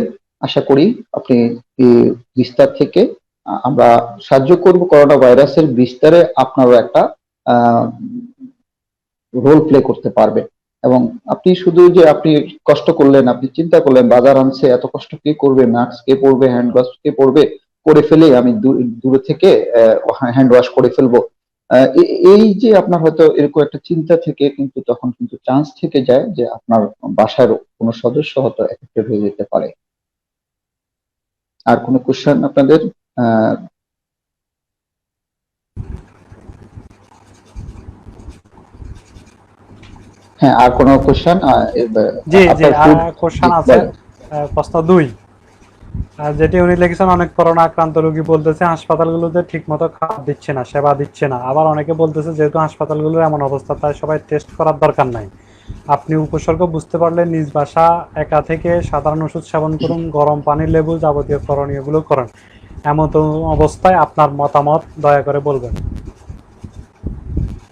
আশা করি আপনি এই বিস্তার থেকে আমরা সাহায্য করব। করোনা ভাইরাসের বিস্তারে আপনারও একটা রোল প্লে করতে পারবেন। এবং আপনি শুধু যে আপনি কষ্ট করলেন, আপনি চিন্তা করলেন বাজার আনছে, এত কষ্ট কে করবে, মাস্ক কে পরবে, হ্যান্ড গ্লাভস কে পরবে, করে ফেলে আমি দূরে থেকে হ্যান্ড ওয়াশ করে ফেলবো। এই যে আপনার হয়তো এরকম একটা চিন্তা থেকে কিন্তু তখন কিন্তু চান্স থেকে যায় যে আপনার বাসার কোনো সদস্য হয়তো এফেক্টেড হয়ে যেতে পারে। আর কোনো কোশ্চেন আপনাদের? হ্যাঁ, আর কোনো কোশ্চেন? জি জি, আপনার আর ফুড? কোশ্চেন আছে। প্রশ্ন 2, যেটি উনি লিখেছেন, অনেক করোনা আক্রান্ত রোগী বলতেছে হাসপাতালগুলোতে ঠিকমতো খাবার দিচ্ছে না, সেবা দিচ্ছে না। আবার অনেকে বলতেছে যেহেতু হাসপাতালগুলোর এমন অবস্থা, তাই সবাই টেস্ট করার দরকার নাই। আপনি উপসর্গ বুঝতে পারলে নিজ বাসা একা থেকে সাধারণ ওষুধ সেবন করুন, গরম পানি, লেবু, যাবতীয় করণীয়গুলো করেন। এমন অবস্থায় আপনার মতামত দয়া করে বলবেন।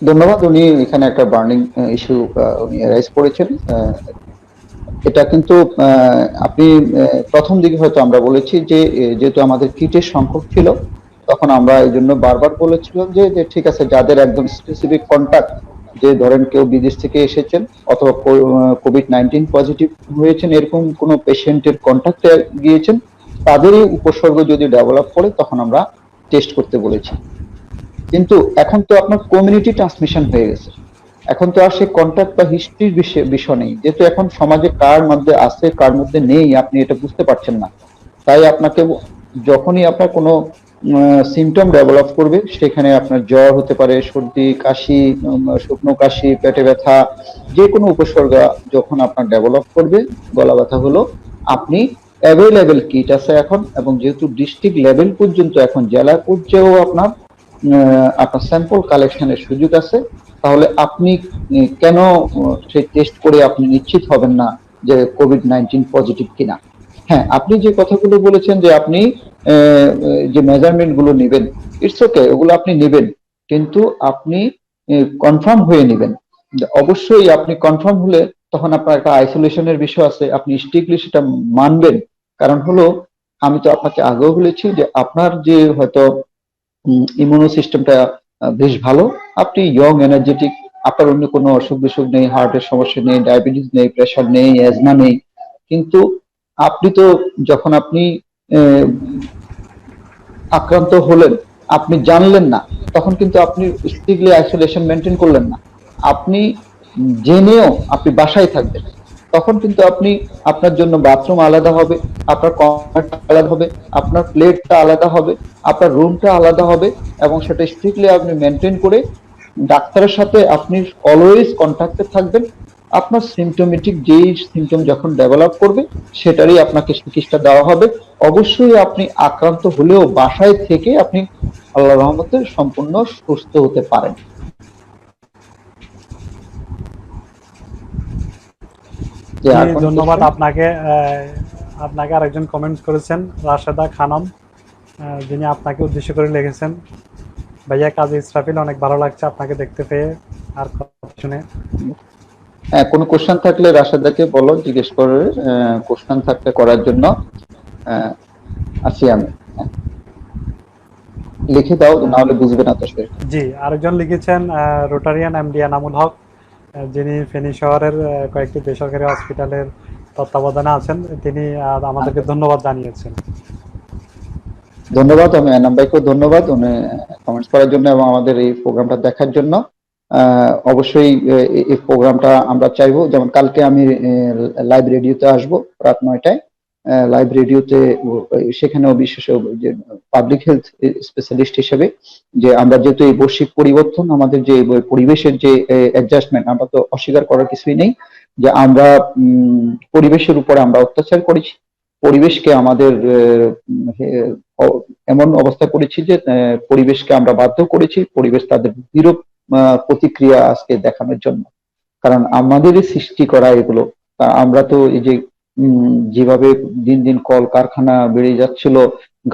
ধন্যবাদ। উনি এখানে একটা বার্নিং ইস্যু উনি রাইজ করেছেন। এটা কিন্তু আপনি প্রথম দিকে হয়তো আমরা বলেছি যে যেহেতু আমাদের কিটের সংকট ছিল, তখন আমরা এই জন্য বারবার বলেছিলাম যে যে ঠিক আছে, যাদের একদম স্পেসিফিক কন্টাক্ট, যে ধরেন কেউ বিদেশ থেকে এসেছেন অথবা কোভিড-19 পজিটিভ হয়েছেন, এরকম কোনো পেশেন্টের কন্টাক্টে গিয়েছেন, তাদেরই উপসর্গ যদি ডেভেলপ করে তখন আমরা টেস্ট করতে বলেছি। কিন্তু এখন তো আপনার কমিউনিটি ট্রান্সমিশন হয়ে গেছে, এখন তো আর সেই কন্ট্যাক্ট বা হিস্ট্রির বিষয় নেই, যেহেতু এখন সমাজে কার মধ্যে আছে কার মধ্যে নেই আপনি এটা বুঝতে পারছেন না। তাই আপনাকে যখনই আপনার কোনো সিমটম ডেভেলপ করবে, সেখানে আপনার জ্বর হতে পারে, সর্দি কাশি, শুকনো কাশি, পেটে ব্যথা, যে কোনো উপসর্গ যখন আপনার ডেভেলপ করবে, গলা ব্যথা হলো, আপনি অ্যাভেলেবেল কিট আছে এখন, এবং যেহেতু ডিস্ট্রিক্ট লেভেল পর্যন্ত এখন জেলা পর্যায়েও আপনার আপনার স্যাম্পল কালেকশনের সুযোগ আছে, তাহলে আপনি কেন সেই টেস্ট করে আপনি নিশ্চিত হবেন না যে কোভিড-19 পজিটিভ কিনা? হ্যাঁ, আপনি যে কথাগুলো বলেছেন যে আপনি যে মেজারমেন্ট গুলো নেবেন, ইটস ওকে, ওগুলো আপনি নেবেন, কিন্তু আপনি কনফার্ম হয়ে নেবেন। অবশ্যই আপনি কনফার্ম হলে তখন আপনার একটা আইসোলেশনের বিষয় আছে, আপনি স্ট্রিক্টলি সেটা মানবেন। কারণ হলো, আমি তো আপনাকে আগেও বলেছি যে আপনার যে হয়তো ইমিউনো সিস্টেমটা বেশ ভালো, আপনি ইয়ং, এনার্জেটিক, আপনার অন্য কোনো অসুখ বিসুখ নেই, হার্টের সমস্যা নেই, ডায়াবেটিস নেই, প্রেশার নেই, অ্যাজমা নেই। কিন্তু আপনি তো যখন আপনি আহ, আক্রান্ত হলেন, আপনি জানলেন না, তখন কিন্তু আপনি স্ট্রিক্টলি আইসোলেশন মেনটেন করলেন না। আপনি জেনেও আপনি বাসায় থাকবেন, তখন কিন্তু আপনি, আপনার জন্য বাথরুম আলাদা হবে, আপনার কমোডটা আলাদা হবে, আপনার প্লেটটা আলাদা হবে, আপনার রুমটা আলাদা হবে, এবং সেটা স্ট্রিক্টলি আপনি মেনটেন করে ডাক্তারের সাথে আপনি অলওয়েজ কন্ট্যাক্টে থাকবেন। আপনার সিমটোমেটিক যেই সিমটম যখন ডেভেলপ করবে, সেটারই আপনাকে চিকিৎসা দেওয়া হবে। অবশ্যই আপনি আক্রান্ত হলেও বাসায় থেকে আপনি আল্লাহর রহমতে সম্পূর্ণ সুস্থ হতে পারেন। যে জি, আর কোন ধন্যবাদ কোশ্চেন? আপনাকে। আপনাকে আরেকজন কমেন্ট করেছেন, রাশেদা খানম, যিনি আপনাকে উদ্দেশ্য করে লিখেছেন, ভাইয়া কাজী ইসরাফিল, অনেক ভালো লাগছে আপনাকে দেখতে পেয়ে আর কথা শুনে। হ্যাঁ, কোনো কোশ্চেন থাকলে রাশেদাকে বলো, জিজ্ঞেস করে কোশ্চেন থাকলে করার জন্য আছি আমি। হ্যাঁ, লিখে দাও, না হলে বুঝবে না তো সে। জি, আরেকজন লিখেছেন রোটারিয়ান এমডি এনামুল হক, যিনি ফেনী শহরের কয়েকটি বেসরকারি হসপিটালের তত্ত্বাবধানে আছেন। তিনি আমাদেরকে ধন্যবাদ জানিয়েছেন। ধন্যবাদ, আমি এনাম ভাইকেও ধন্যবাদ উনি কমেন্টস করার জন্য এবং আমাদের এই প্রোগ্রামটা দেখার জন্য। অবশ্যই এই প্রোগ্রামটা আমরা চাইবো, যেমন কালকে আমি লাইভ রেডিওতে আসবো রাত 9টায়, লাইভ রেডিওতে, সেখানেও বিশেষ যে পাবলিক হেলথ স্পেশালিস্ট হিসেবে, যে আমরা যেহেতু এই বৈশ্বিক পরিবর্তন, আমাদের যে পরিবেশের যে অ্যাডজাস্টমেন্ট, আমরা তো অস্বীকার করার কিছুই নেই যে আমরা পরিবেশের উপর আমরা অত্যাচার করেছি, পরিবেশকে আমাদের এমন অবস্থা করেছি যে পরিবেশকে আমরা বাধ্য করেছি, পরিবেশ তাদের বিরূপ প্রতিক্রিয়া আজকে দেখানোর জন্য। কারণ আমাদেরই সৃষ্টি করা এগুলো। আমরা তো এই যে যেভাবে দিন দিন কলকারখানা বেড়ে যাচ্ছিল,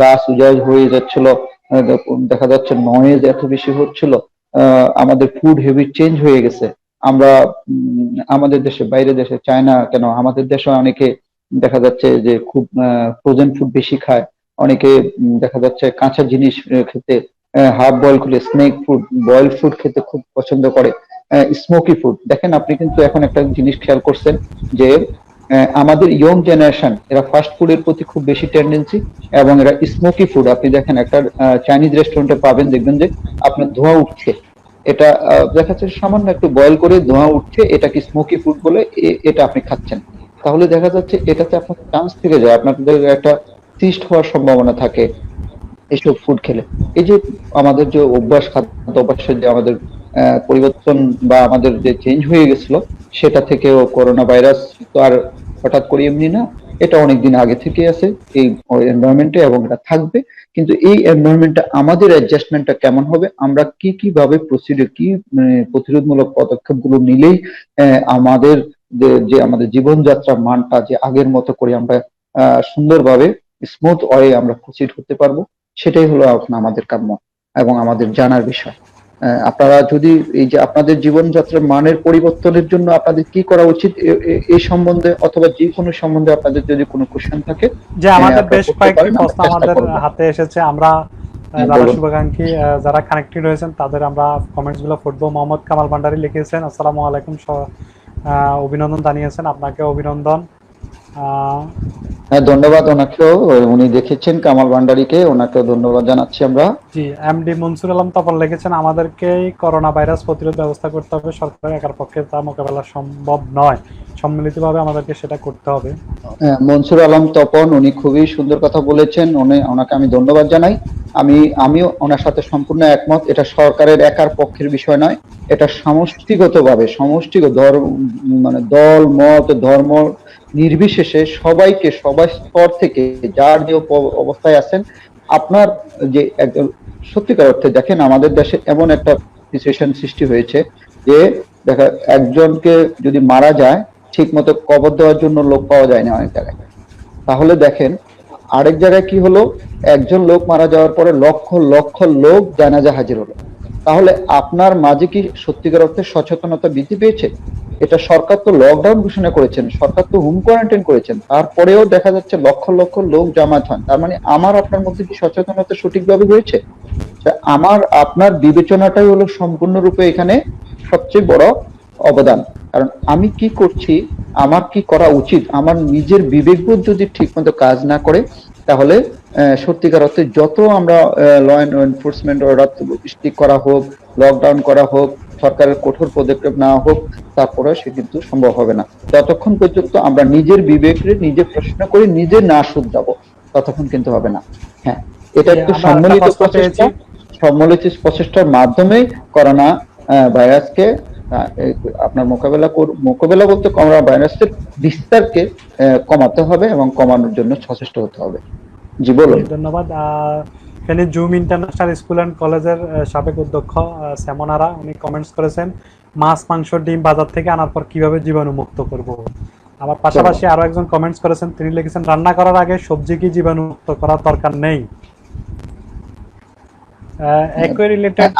গাছ উজাড় হয়ে যাচ্ছিল, দেখা যাচ্ছে নয়েজ এত বেশি হচ্ছিল, আমাদের ফুড হ্যাবিট চেঞ্জ হয়ে গেছে। আমরা আমাদের দেশে, বাইরে দেশে, চায়না কেন, আমাদের দেশে অনেকে দেখা যাচ্ছে যে খুব ফ্রোজেন ফুড বেশি খায়, অনেকে দেখা যাচ্ছে কাঁচা জিনিস খেতে, হাফ বয়েল করে, স্নেক ফুড, বয়েল ফুড খেতে খুব পছন্দ করে, স্মোকি ফুড। দেখেন, আপনি কিন্তু এখন একটা জিনিস খেয়াল করছেন যে আমাদের ইয়ং জেনারেশন, এরা ফাস্ট ফুডের প্রতি খুব বেশি টেন্ডেন্সি, এবং এরা স্মোকি ফুড, আপনি দেখেন একটা চাইনিজ রেস্টুরেন্টে পাবেন, দেখবেন যে আপনার ধোঁয়া উঠছে, এটা দেখা যাচ্ছে সামান্য একটু বয়েল করে ধোঁয়া উঠছে, এটা কি স্মোকি ফুড বলে এটা আপনি খাচ্ছেন। তাহলে দেখা যাচ্ছে এটাতে আপনার চান্স থেকে যায়, আপনাদের একটা সিস্ট হওয়ার সম্ভাবনা থাকে এইসব ফুড খেলে। এই যে আমাদের যে অভ্যাস, খাদ্য অভ্যাসের যে আমাদের পরিবর্তন বা আমাদের যে চেঞ্জ হয়ে গেছিল, সেটা থেকেও করোনা ভাইরাস তো আর হঠাৎ করে এমনি না, এটা অনেকদিন আগে থেকে আছে এই এনভায়রনমেন্টে এবং এটা থাকবে। কিন্তু এই এনভায়রনমেন্টে আমাদের অ্যাডজাস্টমেন্টটা কেমন হবে, আমরা কি কিভাবে প্রসিডিউর কি প্রতিরোধমূলক পদক্ষেপগুলো নিলেই আমাদের যে আমাদের জীবনযাত্রার মানটা যে আগের মতো করে আমরা সুন্দরভাবে স্মুথ ওয়ে আমরা প্রসিড হতে পারবো, সেটাই হলো এখন আমাদের কাম্য এবং আমাদের জানার বিষয়। আপনারা যদি এই যে আপনাদের জীবনযাত্রার মানের পরিবর্তনের জন্য আপনাদের কি করা উচিত এই সম্বন্ধে অথবা যে কোনো সম্বন্ধে আপনাদের যদি কোনো কোশ্চেন থাকে, যে আমাদের আপনারা বেশ করতে কয়েকটি পারেন, আমরা প্রশ্ন চেষ্টা আমাদের করবো। হাতে এসেছে, আমরা যারা বলুন। শুভাকাঙ্ক্ষী যারা কানেক্টেড হয়েছেন তাদের আমরা কমেন্টস গুলো পড়বো। মোহাম্মদ কামাল ভান্ডারী লিখেছেন, আসসালামু আলাইকুম, অভিনন্দন জানিয়েছেন, আপনাকে অভিনন্দন। হ্যাঁ, ধন্যবাদ ওনাকেও, উনি দেখেছেন কামাল ভান্ডারীকে, ওনাকেও ধন্যবাদ জানাচ্ছি আমরা। জি, এমডি মনসুর আলম তপন লিখেছেন, আমাদেরকেই করোনা ভাইরাস প্রতিরোধ ব্যবস্থা করতে হবে, সরকারের একার পক্ষে তা মোকাবেলা সম্ভব নয়, সম্মিলিতভাবে আমাদেরকে সেটা করতে হবে। হ্যাঁ, মনসুর আলম তপন উনি খুবই সুন্দর কথা বলেছেন, ওনাকে আমি ধন্যবাদ জানাই। আমিও ওনার সাথে সম্পূর্ণ একমত। এটা সরকারের একার পক্ষের বিষয় নয়, এটা সমষ্টিগতভাবে মানে দল মত ধর্ম নির্বিশেষে সবাইকে, সবাই স্তর থেকে যার যে অবস্থায় আছেন, আপনার যে একদম সত্যিকার অর্থে দেখেন আমাদের দেশে এমন একটা সিচুয়েশন সৃষ্টি হয়েছে যে দেখা একজনকে যদি মারা যায় ঠিক মতো কবর দেওয়ার জন্য লোক পাওয়া যায় না অনেক জায়গায়। তাহলে দেখেন আরেক জায়গায় কি হলো, একজন লোক মারা যাওয়ার পরে লক্ষ লক্ষ লোক জানাজা হাজির হলো। তাহলে আপনার মাঝে কি সত্যিকার অর্থে সচেতনতা বৃদ্ধি পেয়েছে? এটা সরকার তো লকডাউন ঘোষণা করেছেন, সরকার তো হোম কোয়ারেন্টাইন করেছেন, তারপরেও দেখা যাচ্ছে লক্ষ লক্ষ লোক জমায়েত হন। তার মানে আমার আপনার মধ্যে কি সচেতনতা সঠিকভাবে হয়েছে? আমার আপনার বিবেচনাটাই হলো সম্পূর্ণরূপে এখানে সবচেয়ে বড় অবদান। কারণ আমি কি করছি, আমার কি করা উচিত, আমার নিজের বিবেকবোধ যদি ঠিক মতো কাজ না করে, তাহলে সত্যিকার অর্থে যত আমরা ল এনফোর্সমেন্ট অর্ডার স্টিক করা হোক, লকডাউন করা হোক, সরকারের কঠোর পদক্ষেপ নেওয়া হোক, তারপরে সে কিন্তু সম্ভব হবে না। যতক্ষণ পর্যন্ত আমরা নিজের বিবেককে নিজে প্রশ্ন করে নিজে না শুধরাবো, ততক্ষণ কিন্তু হবে না। হ্যাঁ, এটা একটু আমরা একটা প্রশ্ন পেয়েছি। সম্মিলিত প্রচেষ্টার মাধ্যমে করোনা ভাইরাসকে আপনার মোকাবেলা বলতে করোনা ভাইরাসের বিস্তারকে কমাতে হবে এবং কমানোর জন্য সচেষ্ট হতে হবে। জি বলুন। ধন্যবাদ। Feni zoom international school and কলেজের সাবেক অধ্যক্ষ শ্যামনারা উনি কমেন্টস করেছেন, মাছ মাংস ডিম বাজার থেকে আনার পর কিভাবে জীবাণুমুক্ত করব। আবার পাশাপাশি আরো একজন কমেন্টস করেছেন, তিনি লিখেছেন, রান্না করার আগে সবজি কি জীবাণুমুক্ত করার দরকার নেই? একই রিলেটেড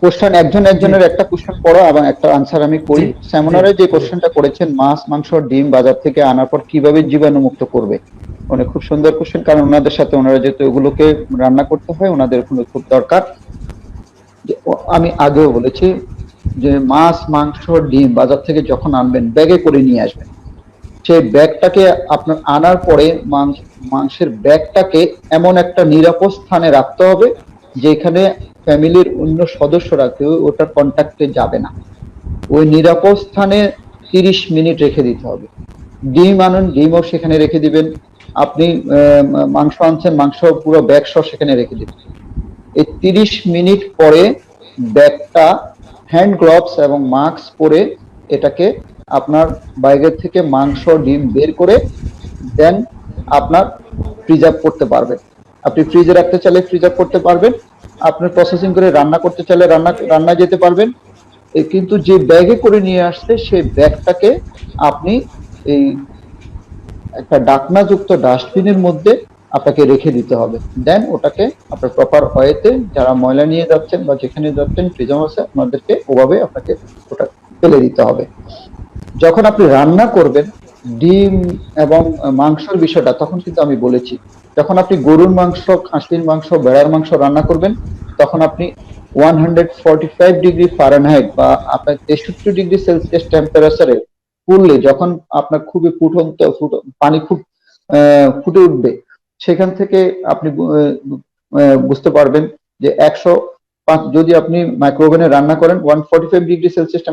কোশ্চেন, একজনের একটা কোশ্চেন পড়ো এবং একটা আনসার আমি করি। সেমিনারে যে কোশ্চেনটা করেছেন, মাছ মাংস ডিম বাজার থেকে আনার পর কিভাবে জীবাণুমুক্ত করবে, উনি খুব সুন্দর কোশ্চেন। কারণ ওনাদের সাথে ওনারা যেহেতু এগুলোকে রান্না করতে হয়, ওনাদের খুব দরকার। আমি আগেও বলেছি যে মাছ মাংস ডিম বাজার থেকে যখন আনবেন ব্যাগে করে নিয়ে আসবেন। সেই ব্যাগটাকে আপনার আনার পরে মাংসের ব্যাগটাকে এমন একটা নিরাপদ স্থানে রাখতে হবে যেখানে ফ্যামিলির অন্য সদস্যরা কেউ ওটার কন্ট্যাক্টে যাবে না। ওই নিরাপদ স্থানে 30 মিনিট রেখে দিতে হবে। ডিম আনুন, ডিমও সেখানে রেখে দিবেন। আপনি মাংস আনছেন, মাংস পুরো ব্যাগ সহ সেখানে রেখে দিবেন। এই 30 মিনিট পরে ব্যাগটা হ্যান্ড গ্লাভস এবং মাস্ক পরে এটাকে আপনার বাইরের থেকে মাংস ডিম বের করে দেন আপনার প্রিজার্ভ করতে পারবেন। আপনি ফ্রিজে রাখতে চাইলে প্রিজার্ভ করতে পারবেন, আপনি প্রসেসিং করে রান্না করতে চাইলে রান্না যেতে পারবেন। কিন্তু যে ব্যাগে করে নিয়ে আসছে সেই ব্যাগটাকে আপনি এই একটা ঢাকনাযুক্ত ডাস্টবিনের মধ্যে আপনাকে রেখে দিতে হবে। দেন ওটাকে আপনার প্রপার ওয়েতে যারা ময়লা নিয়ে যাচ্ছেন বা যেখানে যাচ্ছেন প্রিজম আছে আপনাদেরকে ওভাবে আপনাকে ওটা ফেলে দিতে হবে। যখন আপনি রান্না করবেন ডিম এবং মাংসের বিষয়টা, তখন কিন্তু আমি বলেছি যখন আপনি গরুর মাংস, খাসির মাংস, ভেড়ার মাংস রান্না করবেন, তখন আপনি 145 ডিগ্রি ফারেনহাইট বা আপনার 63 ডিগ্রি সেলসিয়াস টেম্পারেচারে করলে যখন আপনার খুবই পানি খুব ফুটে উঠবে, সেখান থেকে আপনি বুঝতে পারবেন যে 105, যদি আপনি মাইক্রোওভেনে রান্না করেন 145 ডিগ্রি সেলসিয়াস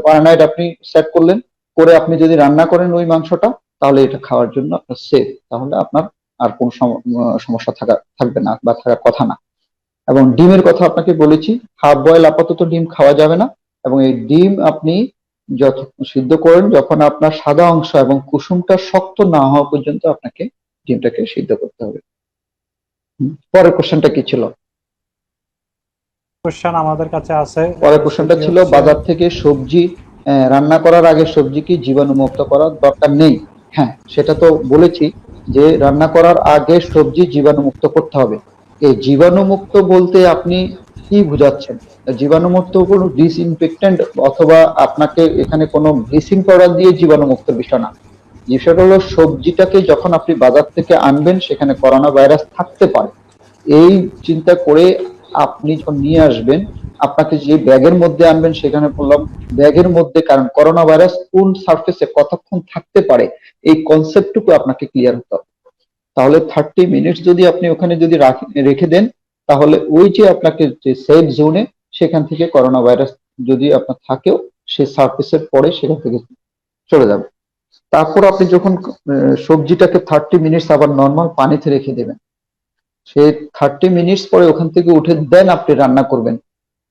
ফারেনহাইট আপনি সেট করলেন, করে আপনি যদি রান্না করেন ওই মাংসটা, তাহলে এটা খাওয়ার জন্য আপনার সেফ, তাহলে আপনার আর কোনো সমস্যা থাকবে না বা থাকার কথা না। এবং ডিমের কথা আপনাকে বলেছি, হাফ বয়েল আপাতত ডিম খাওয়া যাবে না। এবং এই ডিম আপনি যত সিদ্ধ করেন, যখন আপনার সাদা অংশ এবং কুসুমটা শক্ত না হওয়া পর্যন্ত আপনাকে ডিমটাকে সিদ্ধ করতে হবে। পরের কোশ্চেনটা কি ছিল? কোশ্চেন আমাদের কাছে আছে, পরের কোশ্চেনটা ছিল বাজার থেকে সবজি রান্না করার আগে সবজি কি জীবাণুমুক্ত করার দরকার নেই? হ্যাঁ, সেটা তো বলেছি যে রান্না করার আগে সবজি জীবাণুমুক্ত করতে হবে। এই জীবাণুমুক্ত বলতে আপনি কি বোঝাচ্ছেন? জীবাণুমুক্ত কোনো ডিসইনফেক্টেন্ট অথবা আপনাকে এখানে কোনো ব্লিচিং পাউডার দিয়ে জীবাণুমুক্ত বিষয় না। বিষয়টা হলো সবজিটাকে যখন আপনি বাজার থেকে আনবেন সেখানে করোনা ভাইরাস থাকতে পারে, এই চিন্তা করে আপনি যখন নিয়ে আসবেন, আপনাকে যে ব্যাগের মধ্যে আনবেন সেখানে বললাম ব্যাগের মধ্যে, কারণ করোনা ভাইরাস কোন সারফেসে কতক্ষণ থাকতে পারে এই কনসেপ্টটুকু আপনাকে ক্লিয়ার হতে হবে। তাহলে 30 মিনিটস যদি আপনি ওখানে যদি রেখে দেন, তাহলে ওই যে আপনাকে যে সেফ জোনে সেখান থেকে করোনা ভাইরাস যদি আপনার থাকেও সে সারফেসের পরে সেখান থেকে চলে যাবে। তারপর আপনি যখন সবজিটাকে 30 মিনিটস আবার নর্মাল পানিতে রেখে দেবেন, সে 30 মিনিটস পরে ওখান থেকে উঠে দেন আপনি রান্না করবেন।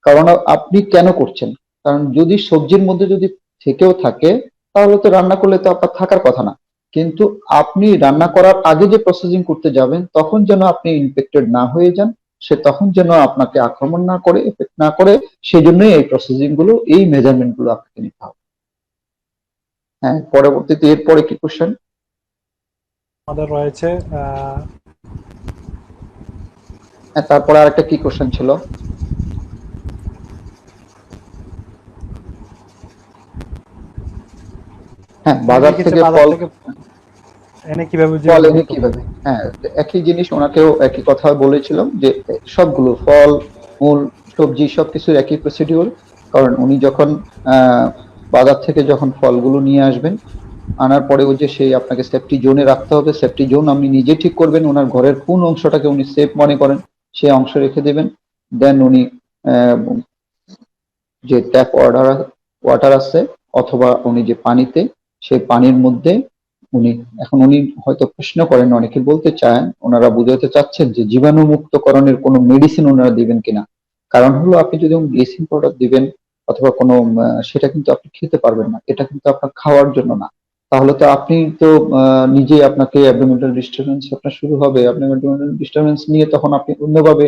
কারণ আপনি কেন করছেন? কারণ যদি সবজির মধ্যে যদি থেকেও থাকে তাহলে তো রান্না করলে তো আপনার থাকার কথা না। কিন্তু আপনি রান্না করার আগে যে প্রসেসিং করতে যাবেন তখন যেন আপনি ইনফেক্টেড না হয়ে যান, সে তখন যেন আপনাকে আক্রমণ না করে, এফেক্ট না করে, সেজন্যই এই প্রসেসিং গুলো, এই মেজারমেন্ট গুলো আপনাকে নিতে হবে। হ্যাঁ, পরবর্তীতে এরপরে কি কোশ্চেন আমাদের রয়েছে? হ্যাঁ, তারপরে আরেকটা কি কোশ্চেন ছিল? হ্যাঁ, বাজার থেকে ফল এনে কিভাবে ফল এনে কিভাবে, হ্যাঁ একই জিনিস ওনাকেও একই কথা বলেছিলাম যে সবগুলো ফল মূল সবজি সবকিছুর একই প্রসিডিউর। কারণ উনি যখন বাজার থেকে যখন ফলগুলো নিয়ে আসবেন, আনার পরে ওই যে সেই আপনাকে সেফটি জোনে রাখতে হবে। সেফটি জোন আপনি নিজে ঠিক করবেন, ওনার ঘরের কোন অংশটাকে উনি সেফ মনে করেন সেই অংশ রেখে দেবেন। দেন উনি যে ট্যাপ ওয়াটার আছে অথবা উনি যে পানিতে, সেই পানির মধ্যে উনি হয়তো প্রশ্ন করেন, অনেকে বলতে চান, ওনারা বুঝাতে চাচ্ছেন যে জীবাণুমুক্তকরণের কোনো মেডিসিন ওনারা দিবেন কিনা। কারণ হলো আপনি যদি ব্লিচিং পাউডার দিবেন অথবা কোনো সেটা কিন্তু আপনি খেতে পারবেন না, এটা কিন্তু আপনার খাওয়ার জন্য না। তাহলে তো আপনি তো নিজেই আপনাকে অ্যাবডোমিনাল ডিস্টারবেন্স আপনার শুরু হবে, আপনি অ্যাবডোমিনাল ডিস্টারবেন্স নিয়ে তখন আপনি অন্যভাবে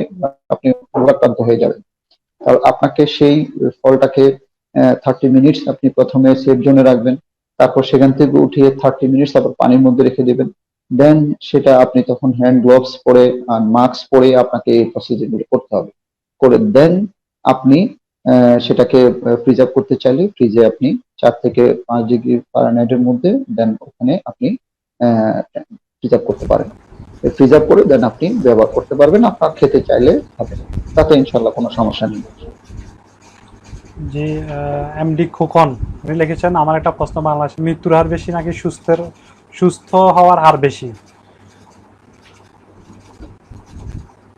আপনি রোগাক্রান্ত হয়ে যাবেন। আপনাকে সেই ফলটাকে 30 মিনিটস আপনি প্রথমে সেফ জোনে রাখবেন, তারপর সেখান থেকে উঠিয়ে 30 মিনিটস আবার পানির মধ্যে রেখে দেবেন। দেন সেটা আপনি তখন হ্যান্ড গ্লোভস পরে আর মাস্ক পরে আপনাকে এই প্রসিজারগুলো করতে হবে। করে দেন আপনি সেটাকে প্রিজার্ভ করতে চাইলে ফ্রিজে আপনি 4 থেকে 5 ডিগ্রি ফারেনহাইটের মধ্যে দেন ওখানে আপনি প্রিজার্ভ করতে পারেন। প্রিজার্ভ করে দেন আপনি ব্যবহার করতে পারবেন, আপনার খেতে চাইলে খাবেন, তাতে ইনশাল্লাহ কোনো সমস্যা নেই। জি, এমডি খোকন উনি লিখেছেন, আমার একটা প্রশ্ন, বাংলাদেশে মৃত্যুর হার বেশি নাকি সুস্থ হওয়ার হার বেশি?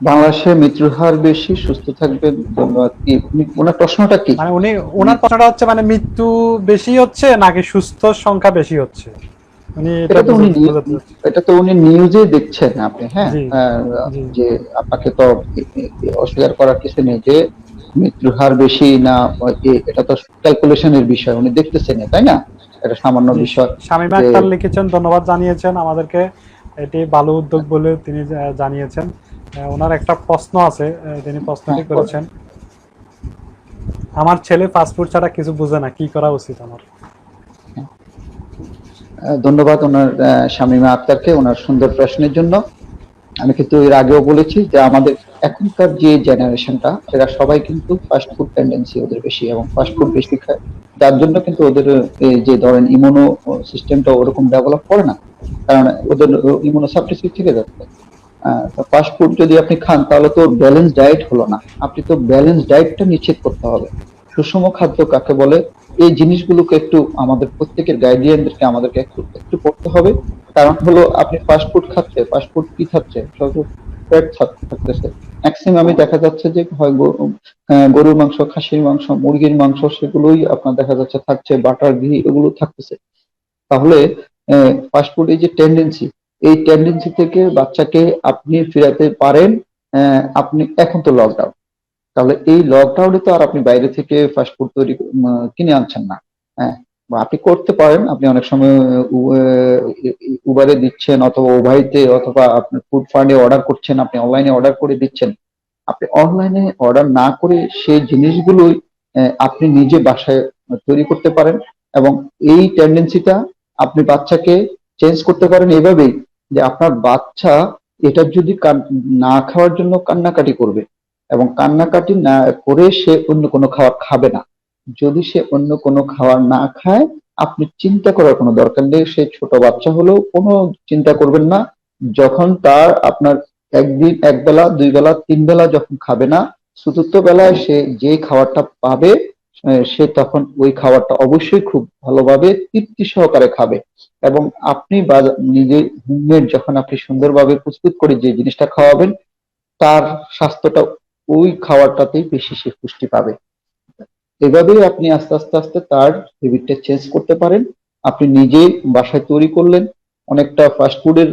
বাংলাদেশে মৃত্যুর হার বেশি, সুস্থ থাকবেন। ওনার প্রশ্নটা কি? মানে ওনার প্রশ্নটা হচ্ছে মানে মৃত্যু বেশি হচ্ছে নাকি সুস্থ সংখ্যা বেশি হচ্ছে, উনি এটা তো উনি নিউজে দেখছেন আপনি। হ্যাঁ, যে আপনাকে তো অস্বীকার করার কিছু নেই যে মৃত্যুর হার বেশি না, এটা তো ক্যালকুলেশনের বিষয়, উনি দেখতেছেন, তাই না? এটা সামান্য বিষয়। শামীমা আক্তার লিখেছেন, ধন্যবাদ জানিয়েছেন আমাদেরকে, এটি ভালো উদ্যোগ বলে তিনি জানিয়েছেন। ওনার একটা প্রশ্ন আছে, তিনি প্রশ্নটি করেছেন, আমার ছেলে ফাস্টফুড ছাড়া কিছু বুঝে না, কি করা উচিত আমার? ধন্যবাদ ওনার শামীমা আক্তারকে ওনার সুন্দর প্রশ্নের জন্য। আমি কিন্তু এর আগেও বলেছি যে আমাদের এখনকার যে জেনারেশনটা, এরা সবাই কিন্তু ফাস্ট ফুড টেন্ডেন্সি ওদের বেশি এবং ফাস্ট ফুড বেশি খায়, যার জন্য কিন্তু ওদের যে ধরেন ইমিউনো সিস্টেমটা ওরকম ডেভেলপ করে না, কারণ ওদের ইমিউনো সাপ্রেসিভ থেকে যাচ্ছে। ফাস্ট ফুড যদি আপনি খান তাহলে তো ব্যালেন্স ডায়েট হলো না, আপনি তো ব্যালেন্স ডায়েটটা নিশ্চিত করতে হবে। সুষম খাদ্য কাকে বলে, এই জিনিসগুলোকে একটু আমাদের প্রত্যেকের গাইডিয়ানদেরকে আমাদেরকে একটু একটু পড়তে হবে। কারণ হলো আপনি ফাস্ট ফুড খাচ্ছে, ফাস্ট ফুড কি খাচ্ছে, ফ্যাট থাকতেছে ম্যাক্সিমামই, দেখা যাচ্ছে যে হয় গরুর মাংস, খাসির মাংস, মুরগির মাংস, সেগুলোই আপনার দেখা যাচ্ছে থাকছে, বাটার ঘি এগুলো থাকতেছে। তাহলে ফাস্টফুড এই যে টেন্ডেন্সি, এই টেন্ডেন্সি থেকে বাচ্চাকে আপনি ফেরাতে পারেন। আপনি এখন তো লকডাউন, তাহলে এই লকডাউনে তো আর আপনি বাইরে থেকে ফাস্টফুড কিনে আনছেন না। হ্যাঁ, বা আপনি করতে পারেন, আপনি অনেক সময় উবারে দিচ্ছেন অথবা ওভাইতে অথবা আপনি ফুড ফান্ডে অর্ডার করছেন, আপনি অনলাইনে অর্ডার করে দিচ্ছেন। আপনি অনলাইনে অর্ডার না করে সেই জিনিসগুলোই আপনি নিজে বাসায় তৈরি করতে পারেন। এবং এই টেন্ডেন্সিটা আপনি বাচ্চাকে চেঞ্জ করতে পারেন এভাবেই যে আপনার বাচ্চা এটা যদি না খাওয়ার জন্য কান্নাকাটি করবে এবং কান্নাকাটি না করে সে অন্য কোনো খাবার খাবে না। যদি সে অন্য কোনো খাবার না খায়, আপনি চিন্তা করার কোনো দরকার নেই। সে ছোট বাচ্চা হলেও কোনো চিন্তা করবেন না। যখন তার আপনার একদিন একবেলা দুই বেলা তিন বেলা যখন খাবে না, চতুর্থ বেলায় সে যে খাবারটা পাবে, সে তখন ওই খাবারটা অবশ্যই খুব ভালোভাবে তৃপ্তি সহকারে খাবে। এবং আপনি নিজে হোমমেড যখন আপনি সুন্দরভাবে প্রস্তুত করে যে জিনিসটা খাওয়াবেন, তার স্বাস্থ্যটা ওই খাবারটাতেই বেশি সে পুষ্টি পাবে। এভাবেই আপনি আস্তে আস্তে আস্তে তার হ্যাবিটটা চেঞ্জ করতে পারেন। আপনি নিজেই বাসায় তৈরি করলেন, অনেকটা ফাস্টফুডের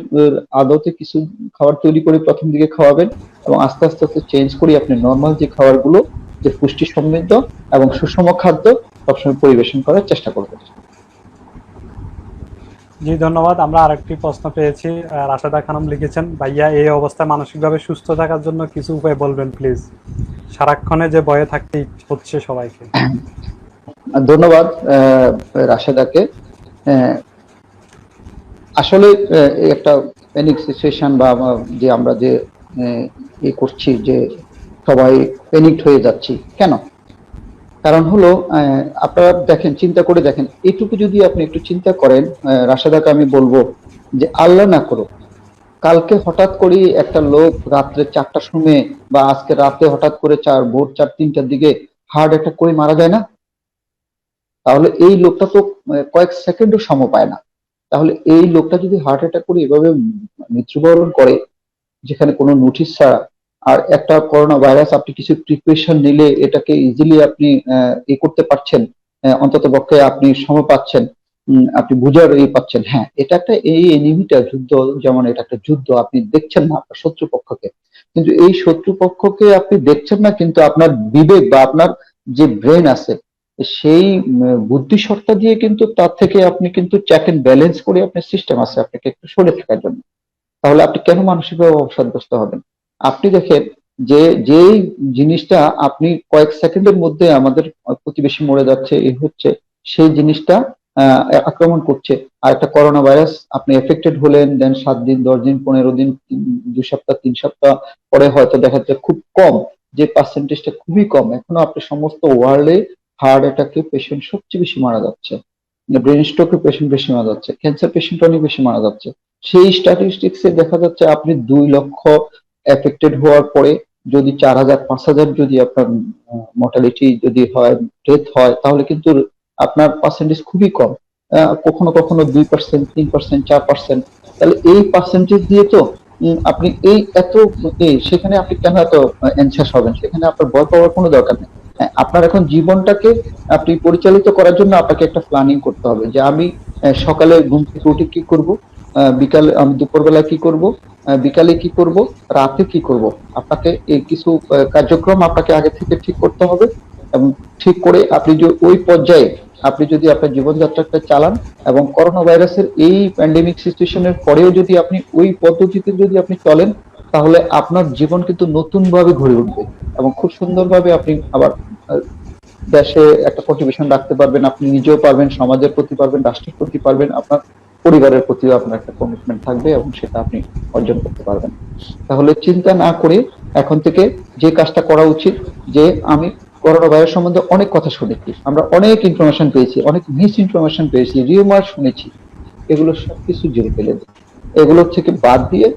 আদতে কিছু খাবার তৈরি করে প্রথম দিকে খাওয়াবেন এবং আস্তে আস্তে আস্তে চেঞ্জ করে আপনি নর্মাল যে খাবারগুলো, যে পুষ্টি সমৃদ্ধ এবং সুষম খাদ্য সবসময় পরিবেশন করার চেষ্টা করবেন। জি ধন্যবাদ। আমরা আরেকটি প্রশ্ন পেয়েছি, রাশেদা খানম লিখেছেন, ভাইয়া এই অবস্থায় মানসিকভাবে সুস্থ থাকার জন্য কিছু উপায় বলবেন প্লিজ, সারাক্ষণে যে ভয়ে থাকতে হচ্ছে সবাইকে। ধন্যবাদ রাশেদাকে। আহ, আসলে এই একটা প্যানিক সিচুয়েশন বা যে আমরা যে করছি যে সবাই প্যানিকড হয়ে যাচ্ছি কেন? কারণ হলো আপনারা দেখেন, চিন্তা করে দেখেন, এইটুকু যদি আপনি একটু চিন্তা করেন, রাশেদাকে আমি বলবো যে আল্লাহ না করো কালকে হঠাৎ করে একটা লোক রাত্রে 4টার সময় বা আজকে রাতে হঠাৎ করে ভোর 4-3টার দিকে হার্ট অ্যাটাক করে মারা যায় না, তাহলে এই লোকটা তো কয়েক সেকেন্ডও সময় পায় না। তাহলে এই লোকটা যদি হার্ট অ্যাটাক করে এভাবে মৃত্যুবরণ করে, যেখানে কোনো নোটিশ ছাড়া, আর একটা করোনা ভাইরাস আপনি কিছু প্রিপারেশন নিলে এটাকে ইজিলি আপনি করতে পারছেন, অন্তত পক্ষে আপনি সময় পাচ্ছেন, আপনি বুঝার পাচ্ছেন। হ্যাঁ, এটা একটা এই এনিমিটা যুদ্ধ, যেমন এটা একটা যুদ্ধ, আপনি দেখছেন না আপনার শত্রুপক্ষকে, কিন্তু এই শত্রুপক্ষকে আপনি দেখছেন না, কিন্তু আপনার বিবেক বা আপনার যে ব্রেন আছে সেই বুদ্ধিসত্তা দিয়ে কিন্তু তার থেকে আপনি কিন্তু চেক এন্ড ব্যালেন্স করে আপনার সিস্টেম আছে আপনাকে একটু সরে থাকার জন্য। তাহলে আপনি কেন মানসিকভাবে অবসাদগ্রস্ত হবেন? আপনি দেখেন যে যেই জিনিসটা আপনি কয়েক সেকেন্ডের মধ্যে আমাদের প্রতিবেশী মরে যাচ্ছে এই হচ্ছে, সেই জিনিসটা আক্রমণ করছে। আর একটা করোনা ভাইরাস আপনি এফেক্টেড হলেন, দেন 7 দিন 10 দিন 15 দিন 2 সপ্তাহ 3 সপ্তাহ পরে হয়তো দেখা যাচ্ছে খুব কম, যে পার্সেন্টেজটা খুবই কম, এখনো আপনি সমস্ত ওয়ার্ল্ডে হার্ট অ্যাটাকে পেশেন্ট সবচেয়ে বেশি মারা যাচ্ছে, ব্রেন স্ট্রোকে পেশেন্ট বেশি মারা যাচ্ছে, ক্যান্সার পেশেন্ট অনেক বেশি মারা যাচ্ছে। সেই স্ট্যাটিস্টিক্সে দেখা যাচ্ছে আপনি 2 লক্ষ এফেক্টেড হওয়ার পরে যদি 4,000 5,000 যদি আপনার মর্টালিটি যদি হয়, ডেথ হয়, তাহলে কিন্তু আপনার পার্সেন্টেজ খুবই কম। কখনো কখনো 2%, 3%, 4%। তাহলে এই পার্সেন্টেজ দিয়ে তো আপনি এই এত সেখানে আপনি কেন এত অ্যানসাস হবেন? সেখানে আপনার ভয় পাওয়ার কোনো দরকার নেই। হ্যাঁ, আপনার এখন জীবনটাকে আপনি পরিচালিত করার জন্য আপনাকে একটা প্ল্যানিং করতে হবে যে আমি সকালে ঘুম থেকে উঠে কি করব, বিকালে আমি দুপুরবেলা কি করব, বিকালে কি করব, রাতে কি করব। আপনাকে এই কিছু কার্যক্রম আপনাকে আগে থেকে ঠিক করতে হবে এবং ঠিক করে আপনি যে ওই পর্যায়ে আপনি যদি আপনার জীবনযাত্রাটা চালান এবং করোনা ভাইরাসের এই প্যান্ডেমিক সিচুয়েশনের পরেও যদি আপনি ওই পদ্ধতিতে যদি আপনি চলেন, তাহলে আপনার জীবন কিন্তু নতুন ভাবে গড়ে উঠবে এবং খুব সুন্দরভাবে আপনি আবার দেশে একটা কন্ট্রিবিউশন রাখতে পারবেন। আপনি নিজেও পারবেন, সমাজের প্রতি পারবেন, রাষ্ট্রের প্রতি পারবেন, আপনার পরিবারের প্রতিও আপনার একটা কমিটমেন্ট থাকবে এবং সেটা আপনি অর্জন করতে পারবেন। তাহলে চিন্তা না করে এখন থেকে যে কাজটা করা উচিত, যে আমি করোনা ভাইরাস সম্বন্ধে অনেক কথা শুনেছি, আমরা অনেক ইনফরমেশন পেয়েছি, অনেক মিস ইনফরমেশন পেয়েছি, রিউমার শুনেছি, এগুলো সবকিছু জেনে ফেলে দিই। এগুলোর থেকে বাদ দিয়ে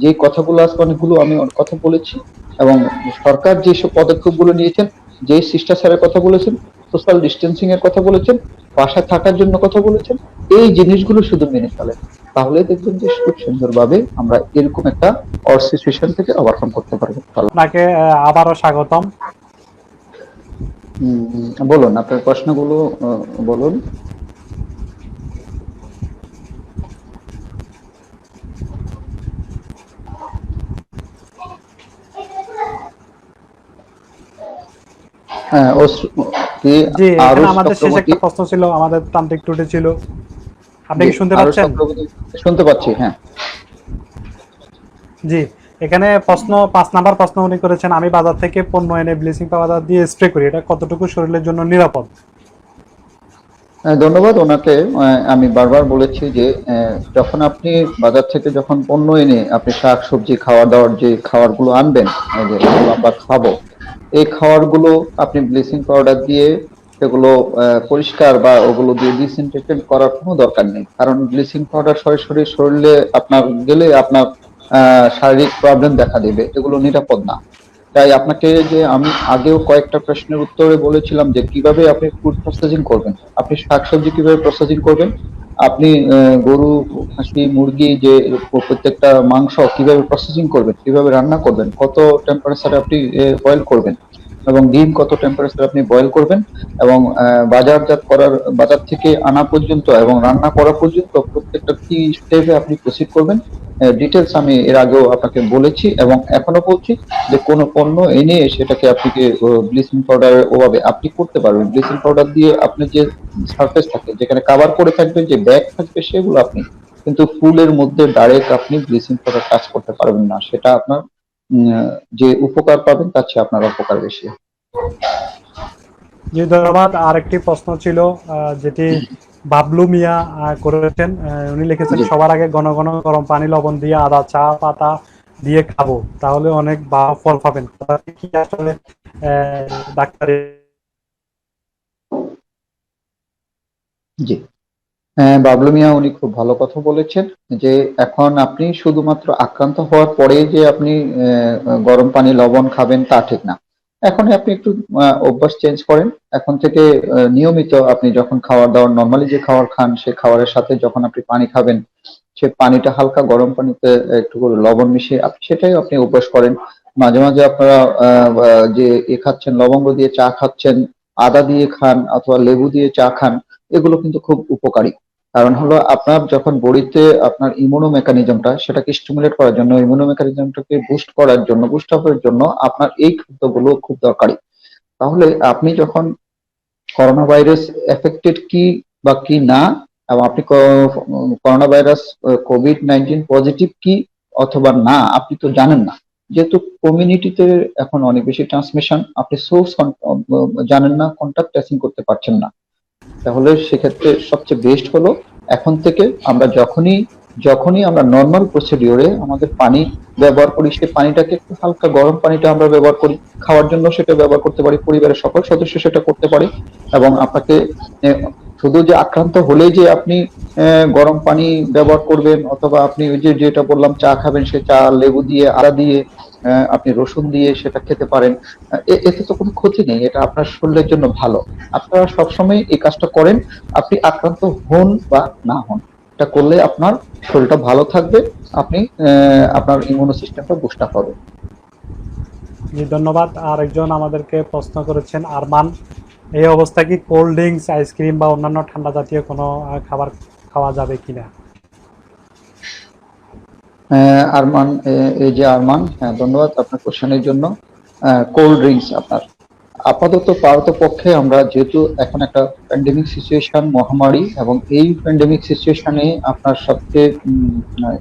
যে কথাগুলো আজকে অনেকগুলো আমি কথা বলেছি এবং সরকার যেসব পদক্ষেপগুলো নিয়েছেন, যে শিষ্টাচারের কথা বলেছেন, সোশ্যাল ডিস্টেন্সিং এর কথা বলেছেন, বাসায় থাকার জন্য কথা বলেছেন, এই জিনিসগুলো শুধু মেনে চলেন, তাহলে দেখবেন যে খুব সুন্দরভাবে আমরা এরকম একটা সিচুয়েশন থেকে ওভারকাম করতে পারবো। আপনাকে আবারও স্বাগতম। বলুন আপনার প্রশ্নগুলো, বলুন। হ্যাঁ, কি জি, এখানে আরুষ আমাদের শেষ চক্রবর্তী? একটা প্রশ্ন ছিল, আমাদের তান্ত্রিক ত্রুটি ছিল। আপনি জি, কি শুনতে আরুষ পাচ্ছেন? চক্রবর্তী শুনতে পাচ্ছি, হ্যাঁ। জি, এখানে প্রশ্ন ৫ নাম্বার প্রশ্ন উনি করেছেন, আমি বাজার থেকে পণ্য এনে ব্লিচিং পাউডার দিয়ে স্প্রে করি। এটা কতটুকু শরীরের জন্য নিরাপদ? ধন্যবাদ ওনাকে। আমি বারবার বলেছি যে যখন আপনি বাজার থেকে যখন পণ্য এনে আপনি শাক সবজি খাওয়া দাওয়ার যে খাবারগুলো আনবেন, যে এগুলো আমরা খাবো, এই খাবারগুলো আপনি ব্লিচিং পাউডার দিয়ে সেগুলো পরিষ্কার বা ওগুলো দিয়ে ডিসইনফেক্টেন্ট করার কোনো দরকার নেই। কারণ ব্লিচিং পাউডার সরাসরি শরীরে আপনার গেলে আপনার শারীরিক প্রবলেম দেখা দেবে, এগুলো নিরাপদ না। তাই আপনাকে যে আমি আগেও কয়েকটা প্রশ্নের উত্তরে বলেছিলাম যে কিভাবে আপনি ফুড প্রসেসিং করবেন, আপনি শাকসবজি কিভাবে প্রসেসিং করবেন, আপনি গরু খাসি মুরগি যে প্রত্যেকটা মাংস কিভাবে প্রসেসিং করবেন, কিভাবে রান্না করবেন, কত টেম্পারেচারে আপনি বয়েল করবেন, এবং ডিম কত টেম্পারেচারে আপনি বয়েল করবেন, এবং বাজারজাত করার বাজার থেকে আনা পর্যন্ত এবং রান্না করা পর্যন্ত প্রত্যেকটা কি স্টেপে আপনি প্রসিড করবেন, ডিটেলস আমি এর আগেও আপনাকে বলেছি এবং এখনো বলছি যে কোনো পণ্য এনে সেটাকে আপনি ব্লিচিং পাউডারের ওভাবে আপনি করতে পারবেন। ব্লিচিং পাউডার দিয়ে আপনি যে সারফেস থাকে যেখানে কাভার করে থাকবে, যে ব্যাগ থাকবে, সেগুলো আপনি, কিন্তু ফুলের মধ্যে ডাইরেক্ট আপনি ব্লিচিং পাউডার টাচ করতে পারবেন না। সেটা আপনার যে উপকার পাবেন তার চেয়ে আপনার অপকার বেশি। জি, ধন্যবাদ। আরেকটি প্রশ্ন ছিল যেটি বাবলু মিয়া করেছেন। উনি লিখেছেন, জি। সবার আগে ঘন ঘন গরম পানি লবণ দিয়ে আদা চা পাতা দিয়ে খাবো, তাহলে অনেক ভালো ফল পাবেন। কথাটি কি আসলে ডাক্তারের? জি। বাবলু মিয়া উনি খুব ভালো কথা বলেছেন যে এখন আপনি শুধুমাত্র আক্রান্ত হওয়ার পরে যে আপনি গরম পানি লবণ খাবেন তা ঠিক না। এখন আপনি একটু অভ্যাস চেঞ্জ করেন। এখন থেকে নিয়মিত আপনি যখন খাবার দাবার নর্মালি যে খাবার খান সে খাবারের সাথে যখন আপনি পানি খাবেন, সে পানিটা হালকা গরম পানিতে একটু করে লবণ মিশিয়ে আপনি সেটাই আপনি অভ্যাস করেন। মাঝে মাঝে আপনারা যে খাচ্ছেন, লবঙ্গ দিয়ে চা খাচ্ছেন, আদা দিয়ে খান অথবা লেবু দিয়ে চা খান, এগুলো কিন্তু খুব উপকারী। কারণ হলো আপনার যখন বডিতে আপনার ইমিউনো মেকানিজমটা সেটাকে স্টিমুলেট করার জন্য, ইমিউনো মেকানিজমটাকে বুস্ট করার জন্য, বুস্ট আপের জন্য আপনার এই খাদ্যগুলো খুব দরকারি। তাহলে আপনি যখন করোনা ভাইরাস এফেক্টেড কি বা কি না, এবং আপনি করোনা ভাইরাস কোভিড-19 পজিটিভ কি অথবা না আপনি তো জানেন না, যেহেতু কমিউনিটিতে এখন অনেক বেশি ট্রান্সমিশন, আপনি সোর্স জানেন না, কন্টাক্ট ট্রেসিং করতে পারছেন না। তাহলে সেক্ষেত্রে সবচেয়ে বেস্ট হলো এখন থেকে আমরা যখনই যখনই আমরা নর্মাল প্রসিডিওরে আমাদের পানি ব্যবহার করি, সেই পানিটাকে একটু হালকা গরম পানিটা আমরা ব্যবহার করি, খাওয়ার জন্য সেটা ব্যবহার করতে পারি, পরিবারের সকল সদস্য সেটা করতে পারে। এবং আপনাকে আহ, শুধু যে আক্রান্ত হলেই যে আপনি গরম পানি ব্যবহার করবেন অথবা আপনি ওই যে যেটা বললাম চা খাবেন, সে চা লেবু দিয়ে আদা দিয়ে আপনি রসুন দিয়ে সেটা খেতে পারেন, এতে তো কোনো ক্ষতি নেই, এটা আপনার শরীরের জন্য ভালো। আপনারা সবসময় এই কাজটা করেন, আপনি আক্রান্ত হন বা না হন, এটা করলে আপনার শরীরটা ভালো থাকবে, আপনি আপনার ইমিউনো সিস্টেমটা বুস্ট আপ হবে। জি, ধন্যবাদ। আরেকজন আমাদেরকে প্রশ্ন করেছেন, আরমান, এই অবস্থায় কি কোল্ড ড্রিঙ্কস, আইসক্রিম বা অন্যান্য ঠান্ডা জাতীয় কোনো খাবার খাওয়া যাবে কিনা? আরমান, এই যে আরমান, হ্যাঁ ধন্যবাদ আপনার কোশ্চেনের জন্য। কোল্ড ড্রিঙ্কস আপনার আপাতত পারতপক্ষে আমরা যেহেতু এখন একটা প্যান্ডেমিক সিচুয়েশন, মহামারী, এবং এই প্যান্ডেমিক সিচুয়েশনে আপনার সবচেয়ে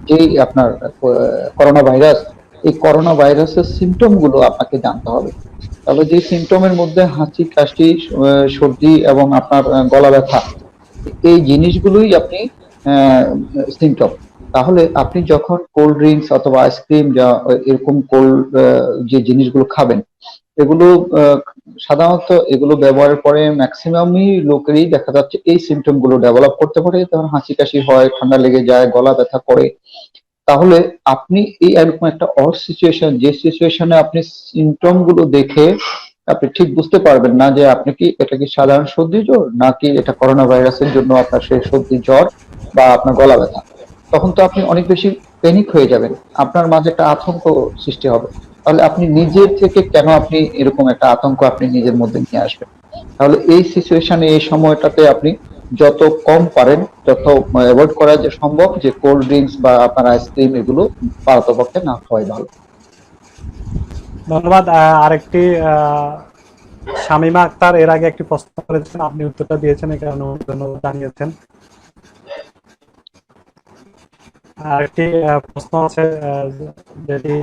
যেই আপনার করোনা ভাইরাস, এই করোনা ভাইরাসের সিমটম গুলো আপনাকে জানতে হবে। তাহলে যে সিমটমের মধ্যে হাঁচি কাশি সর্দি এবং আপনার গলা ব্যথা, এই জিনিসগুলোই আপনি সিমটম। তাহলে আপনি যখন কোল্ড ড্রিঙ্কস অথবা আইসক্রিম যা এরকম কোল্ড যে জিনিসগুলো খাবেন, এগুলো সাধারণত এগুলো ব্যবহারের পরে ম্যাক্সিমামই লোকেরই দেখা যাচ্ছে এই সিমটম গুলো ডেভেলপ করতে পারে, যেমন হাঁচি কাশি হয়, ঠান্ডা লেগে যায়, গলা ব্যথা করে। তাহলে আপনি এই এরকম একটা অড সিচুয়েশন, যে সিচুয়েশনে আপনি সিমটম গুলো দেখে আপনি ঠিক বুঝতে পারবেন না যে আপনি কি এটা কি সাধারণ সর্দি জ্বর নাকি এটা করোনা ভাইরাসের জন্য আপনার সেই সর্দি জ্বর বা আপনার গলা ব্যথা, তখন তো আপনি অনেক বেশি প্যানিক হয়ে যাবেন, আপনার মাঝে একটা আতঙ্ক সৃষ্টি হবে। তাহলে আপনি নিজের থেকে কেন আপনি এরকম একটা আতঙ্ক আপনি নিজের মধ্যে নিয়ে আসবেন? তাহলে এই সিচুয়েশনে, এই সময়টাতে আপনি যত কম পারেন, যত অ্যাভয়েড করা যে সম্ভব, যে কোল্ড ড্রিঙ্কস বা আপনার আইসক্রিম এগুলো পারতপক্ষে না খাওয়াই ভালো। ধন্যবাদ। আরেকটি শামীমা আক্তার এর আগে একটি প্রশ্ন করেছেন, আপনি উত্তরটা দিয়েছেন, এই কারণে ধন্যবাদ জানিয়েছেন। আরেকটি প্রশ্ন আছে যেটি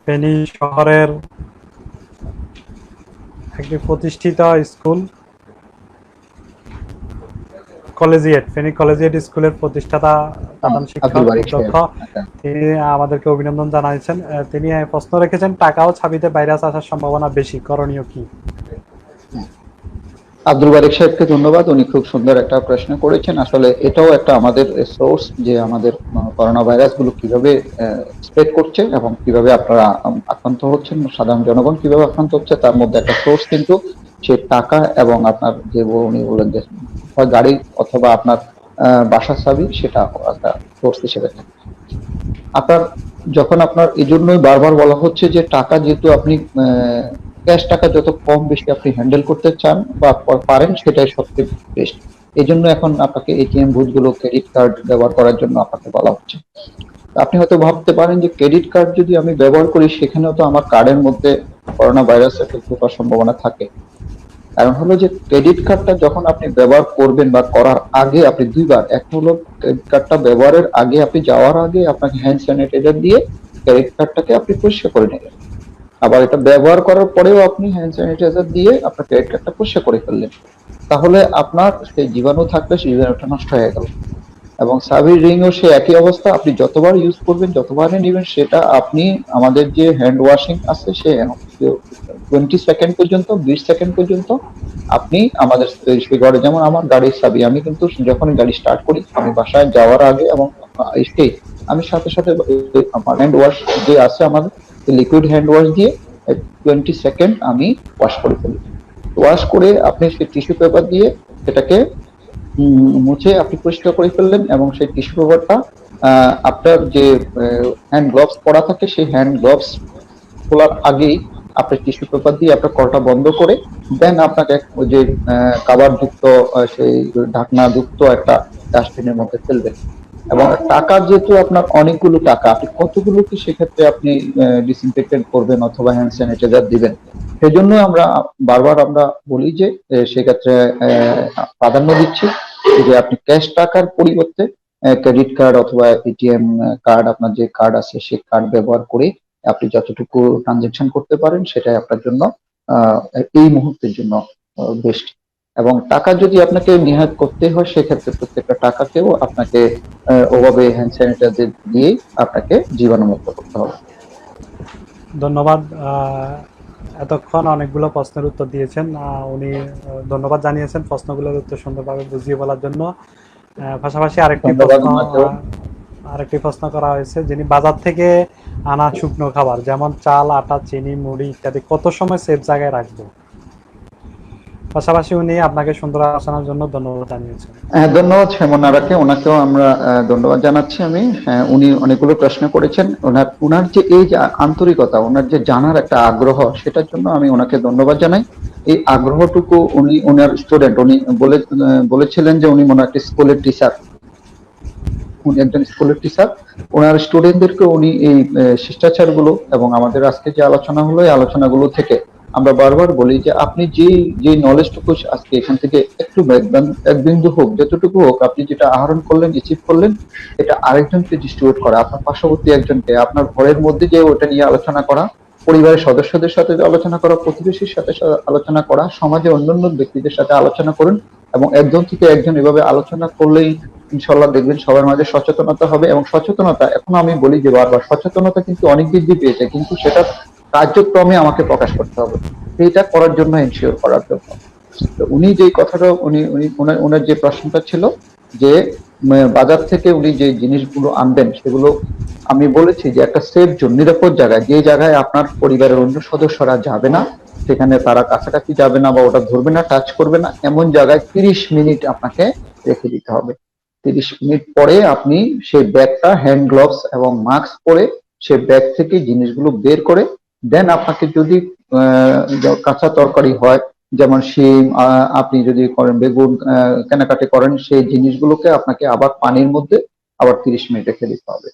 ফেনী শহরের একটি প্রতিষ্ঠিত স্কুল কলেজিয়েট, ফেনী কলেজিয়েট স্কুলের প্রতিষ্ঠাতা প্রধান শিক্ষক আব্দুল বারিক সাহেব। অধ্যক্ষ, তিনি আমাদেরকে অভিনন্দন জানাইছেন। তিনি প্রশ্ন রেখেছেন, টাকা ও ছাবিতে ভাইরাস আসার সম্ভাবনা বেশি, করণীয় কি? আব্দুল বারিক সাহেবকে ধন্যবাদ, উনি খুব সুন্দর একটা প্রশ্ন করেছেন। আসলে এটাও একটা আমাদের সোর্স, যে আমাদের করোনা ভাইরাস গুলো কিভাবে স্প্রেড করছে এবং কিভাবে আপনারা আক্রান্ত হচ্ছেন, সাধারণ জনগণ কিভাবে আক্রান্ত হচ্ছে, তার মধ্যে একটা সোর্স কিন্তু সে টাকা এবং আপনার যে উনি বললেন যে হয় গাড়ি অথবা আপনার বাসার চাবি, সেটা একটা সোর্স হিসেবে থাকে। আপনার যখন আপনার এই জন্যই বারবার বলা হচ্ছে যে টাকা যেহেতু আপনি ক্যাশ টাকা যত কম বেশি আপনি হ্যান্ডেল করতে চান বা পারেন, সেটাই সবচেয়ে বেস্ট। এই জন্য এখন আপনাকে এটিএম বুথগুলো, ক্রেডিট কার্ড ব্যবহার করার জন্য আপনাকে বলা হচ্ছে। আপনি হয়তো ভাবতে পারেন যে ক্রেডিট কার্ড যদি আমি ব্যবহার করি, সেখানেও তো আমার কার্ডের মধ্যে করোনা ভাইরাসের ঢোকার সম্ভাবনা থাকে। কারণ হলো যে ক্রেডিট কার্ডটা যখন আপনি ব্যবহার করবেন বা করার আগে আপনি দুইবার, একটা হলো ক্রেডিট কার্ডটা ব্যবহারের আগে, আপনি যাওয়ার আগে আপনাকে হ্যান্ড স্যানিটাইজার দিয়ে ক্রেডিট কার্ডটাকে আপনি পরিষ্কার করে নেবেন। আবার এটা ব্যবহার করার পরেও আপনি হ্যান্ড স্যানিটাইজার দিয়ে আপনার ক্রেডিট কার্ডটা পরিষ্কার করে ফেললেন। তাহলে আপনার সেই জীবাণু থাকলে সেই জীবাণুটা নষ্ট হয়ে গেল। এবং সাবির রিংও সে একই অবস্থা, আপনি যতবার ইউজ করবেন, যতবারই নেবেন, সেটা আপনি আমাদের যে হ্যান্ড ওয়াশিং আছে, সে 20 সেকেন্ড পর্যন্ত, 20 সেকেন্ড পর্যন্ত আপনি আমাদের সেই ঘরে, যেমন আমার গাড়ির চাবি, আমি কিন্তু যখন গাড়ি স্টার্ট করি, আমি বাসায় যাওয়ার আগে এবং এসে আমি সাথে সাথে আমার হ্যান্ড ওয়াশ যে আছে আমাদের, লিকুইড হ্যান্ড ওয়াশ দিয়ে 20 সেকেন্ড আমি ওয়াশ করে ফেলি। ওয়াশ করে আপনি সেই টিস্যু পেপার দিয়ে সেটাকে মুছে আপনি পরিষ্কার করে ফেললেন, এবং সেই টিস্যু পেপারটা আপনার যে হ্যান্ড গ্লোভস পরা থাকে, সেই হ্যান্ড গ্লোভস খোলার আগেই আপনি টিস্যু পেপার দিয়ে আপনার কলটা বন্ধ করে দেন আপনাকে ওই যে কাভার যুক্ত সেই ঢাকনা যুক্ত একটা ডাস্টবিনের মধ্যে ফেলবেন। এবং টাকা যেহেতু আপনার অনেকগুলো টাকা, আপনি কতগুলো কি সেক্ষেত্রে আপনি ডিসইনফেক্টেন্ট করবেন অথবা হ্যান্ড স্যানিটাইজার দিবেন। সেজন্য আমরা বারবার আমরা বলি যে সেক্ষেত্রে প্রাধান্য দিচ্ছি যে আপনি ক্যাশ টাকার পরিবর্তে ক্রেডিট কার্ড অথবা এটিএম কার্ড, আপনার যে কার্ড আছে সেই কার্ড ব্যবহার করে আপনি যতটুকু ট্রানজেকশন করতে পারেন, সেটাই আপনার জন্য আহ, এই মুহূর্তের জন্য বেস্ট। এবং টাকা যদি আপনাকে নিহাত করতে হয়, সেক্ষেত্রে প্রত্যেকটা টাকাকেও আপনাকে ওভাবে হ্যান্ড স্যানিটাইজার দিয়ে আপনাকে জীবাণুমুক্ত করতে হবে। ধন্যবাদ। এতক্ষণ অনেকগুলো প্রশ্নের উত্তর দিয়েছেন উনি। ধন্যবাদ জানিয়েছেন প্রশ্নগুলোর উত্তর সুন্দরভাবে বুঝিয়ে বলার জন্য। পাশাপাশি ধন্যবাদ ওনাকেও। আরেকটি প্রশ্ন করা হয়েছে, যিনি বাজার থেকে আনা শুকনো খাবার যেমন চাল, আটা, চিনি, মুড়ি ইত্যাদি কত সময় সেফ জায়গায় রাখবো? পাশাপাশি উনি আপনাকে সুন্দর আলোচনার জন্য ধন্যবাদ জানিয়েছেন। ধন্যবাদ হেমনারাকে, ওনাকেও আমরা ধন্যবাদ জানাচ্ছি আমি। উনি অনেকগুলো প্রশ্ন করেছেন, ওনার যে এই যে আন্তরিকতা, ওনার যে জানার একটা আগ্রহ, সেটার জন্য আমি ওনাকে ধন্যবাদ জানাই। এই আগ্রহটুকু উনি ওনার স্টুডেন্ট, উনি বলেছিলেন যে উনি মনে হয় একটা স্কুলের টিচার, উনি একজন স্কুলের টিচার, ওনার স্টুডেন্টদেরকে উনি এই শিষ্টাচারগুলো এবং আমাদের আজকে যে আলোচনা হলো, এই আলোচনাগুলো থেকে আমরা বারবার বলি যে আপনি যে নলেজটুকু আজকে এখান থেকে একটু এক বিন্দু হোক, যতটুকু হোক, আপনি যেটা আহরণ করলেন, অ্যাচিভ করলেন, এটা আরেকজনকে ডিস্ট্রিবিউট করা, আপনার পার্শ্ববর্তী একজনকে, আপনার ঘরের মধ্যে যে ওটা নিয়ে আলোচনা করা, পরিবারের সদস্যদের সাথে আলোচনা করা, প্রতিবেশীর সাথে আলোচনা করা, সমাজের অন্যান্য ব্যক্তিদের সাথে আলোচনা করুন। এবং একজন থেকে একজন এভাবে আলোচনা করলেই ইনশাল্লাহ দেখবেন সবার মাঝে সচেতনতা হবে। এবং সচেতনতা, এখন আমি বলি যে বারবার, সচেতনতা কিন্তু অনেক বৃদ্ধি পেয়েছে, কিন্তু সেটা কার্যক্রমে আমাকে প্রকাশ করতে হবে, এটা করার জন্য, এনশিওর করার জন্য। তো উনি যে কথাটা, উনি উনি ওনার যে প্রশ্নটা ছিল যে বাজার থেকে উনি যে জিনিসগুলো আনবেন, সেগুলো আমি বলেছি যে একটা সেফ জোন, নিরাপদ জায়গায়, যে জায়গায় আপনার পরিবারের অন্য সদস্যরা যাবে না, সেখানে তারা কাছাকাছি যাবে না বা ওটা ধরবে না, টাচ করবে না, এমন জায়গায় 30 মিনিট আপনাকে রেখে দিতে হবে। 30 মিনিট পরে আপনি সেই ব্যাগটা হ্যান্ড গ্লোভস এবং মাস্ক পরে সেই ব্যাগ থেকে জিনিসগুলো বের করে দেন, আপনাকে যদি কাঁচা তরকারি হয়, যেমন শিম, আপনি যদি করেন বেগুন কেনাকাটি করেন, সেই জিনিসগুলোকে আপনাকে আবার পানির মধ্যে আবার 30 মিনিট রেখে দিতে হবে।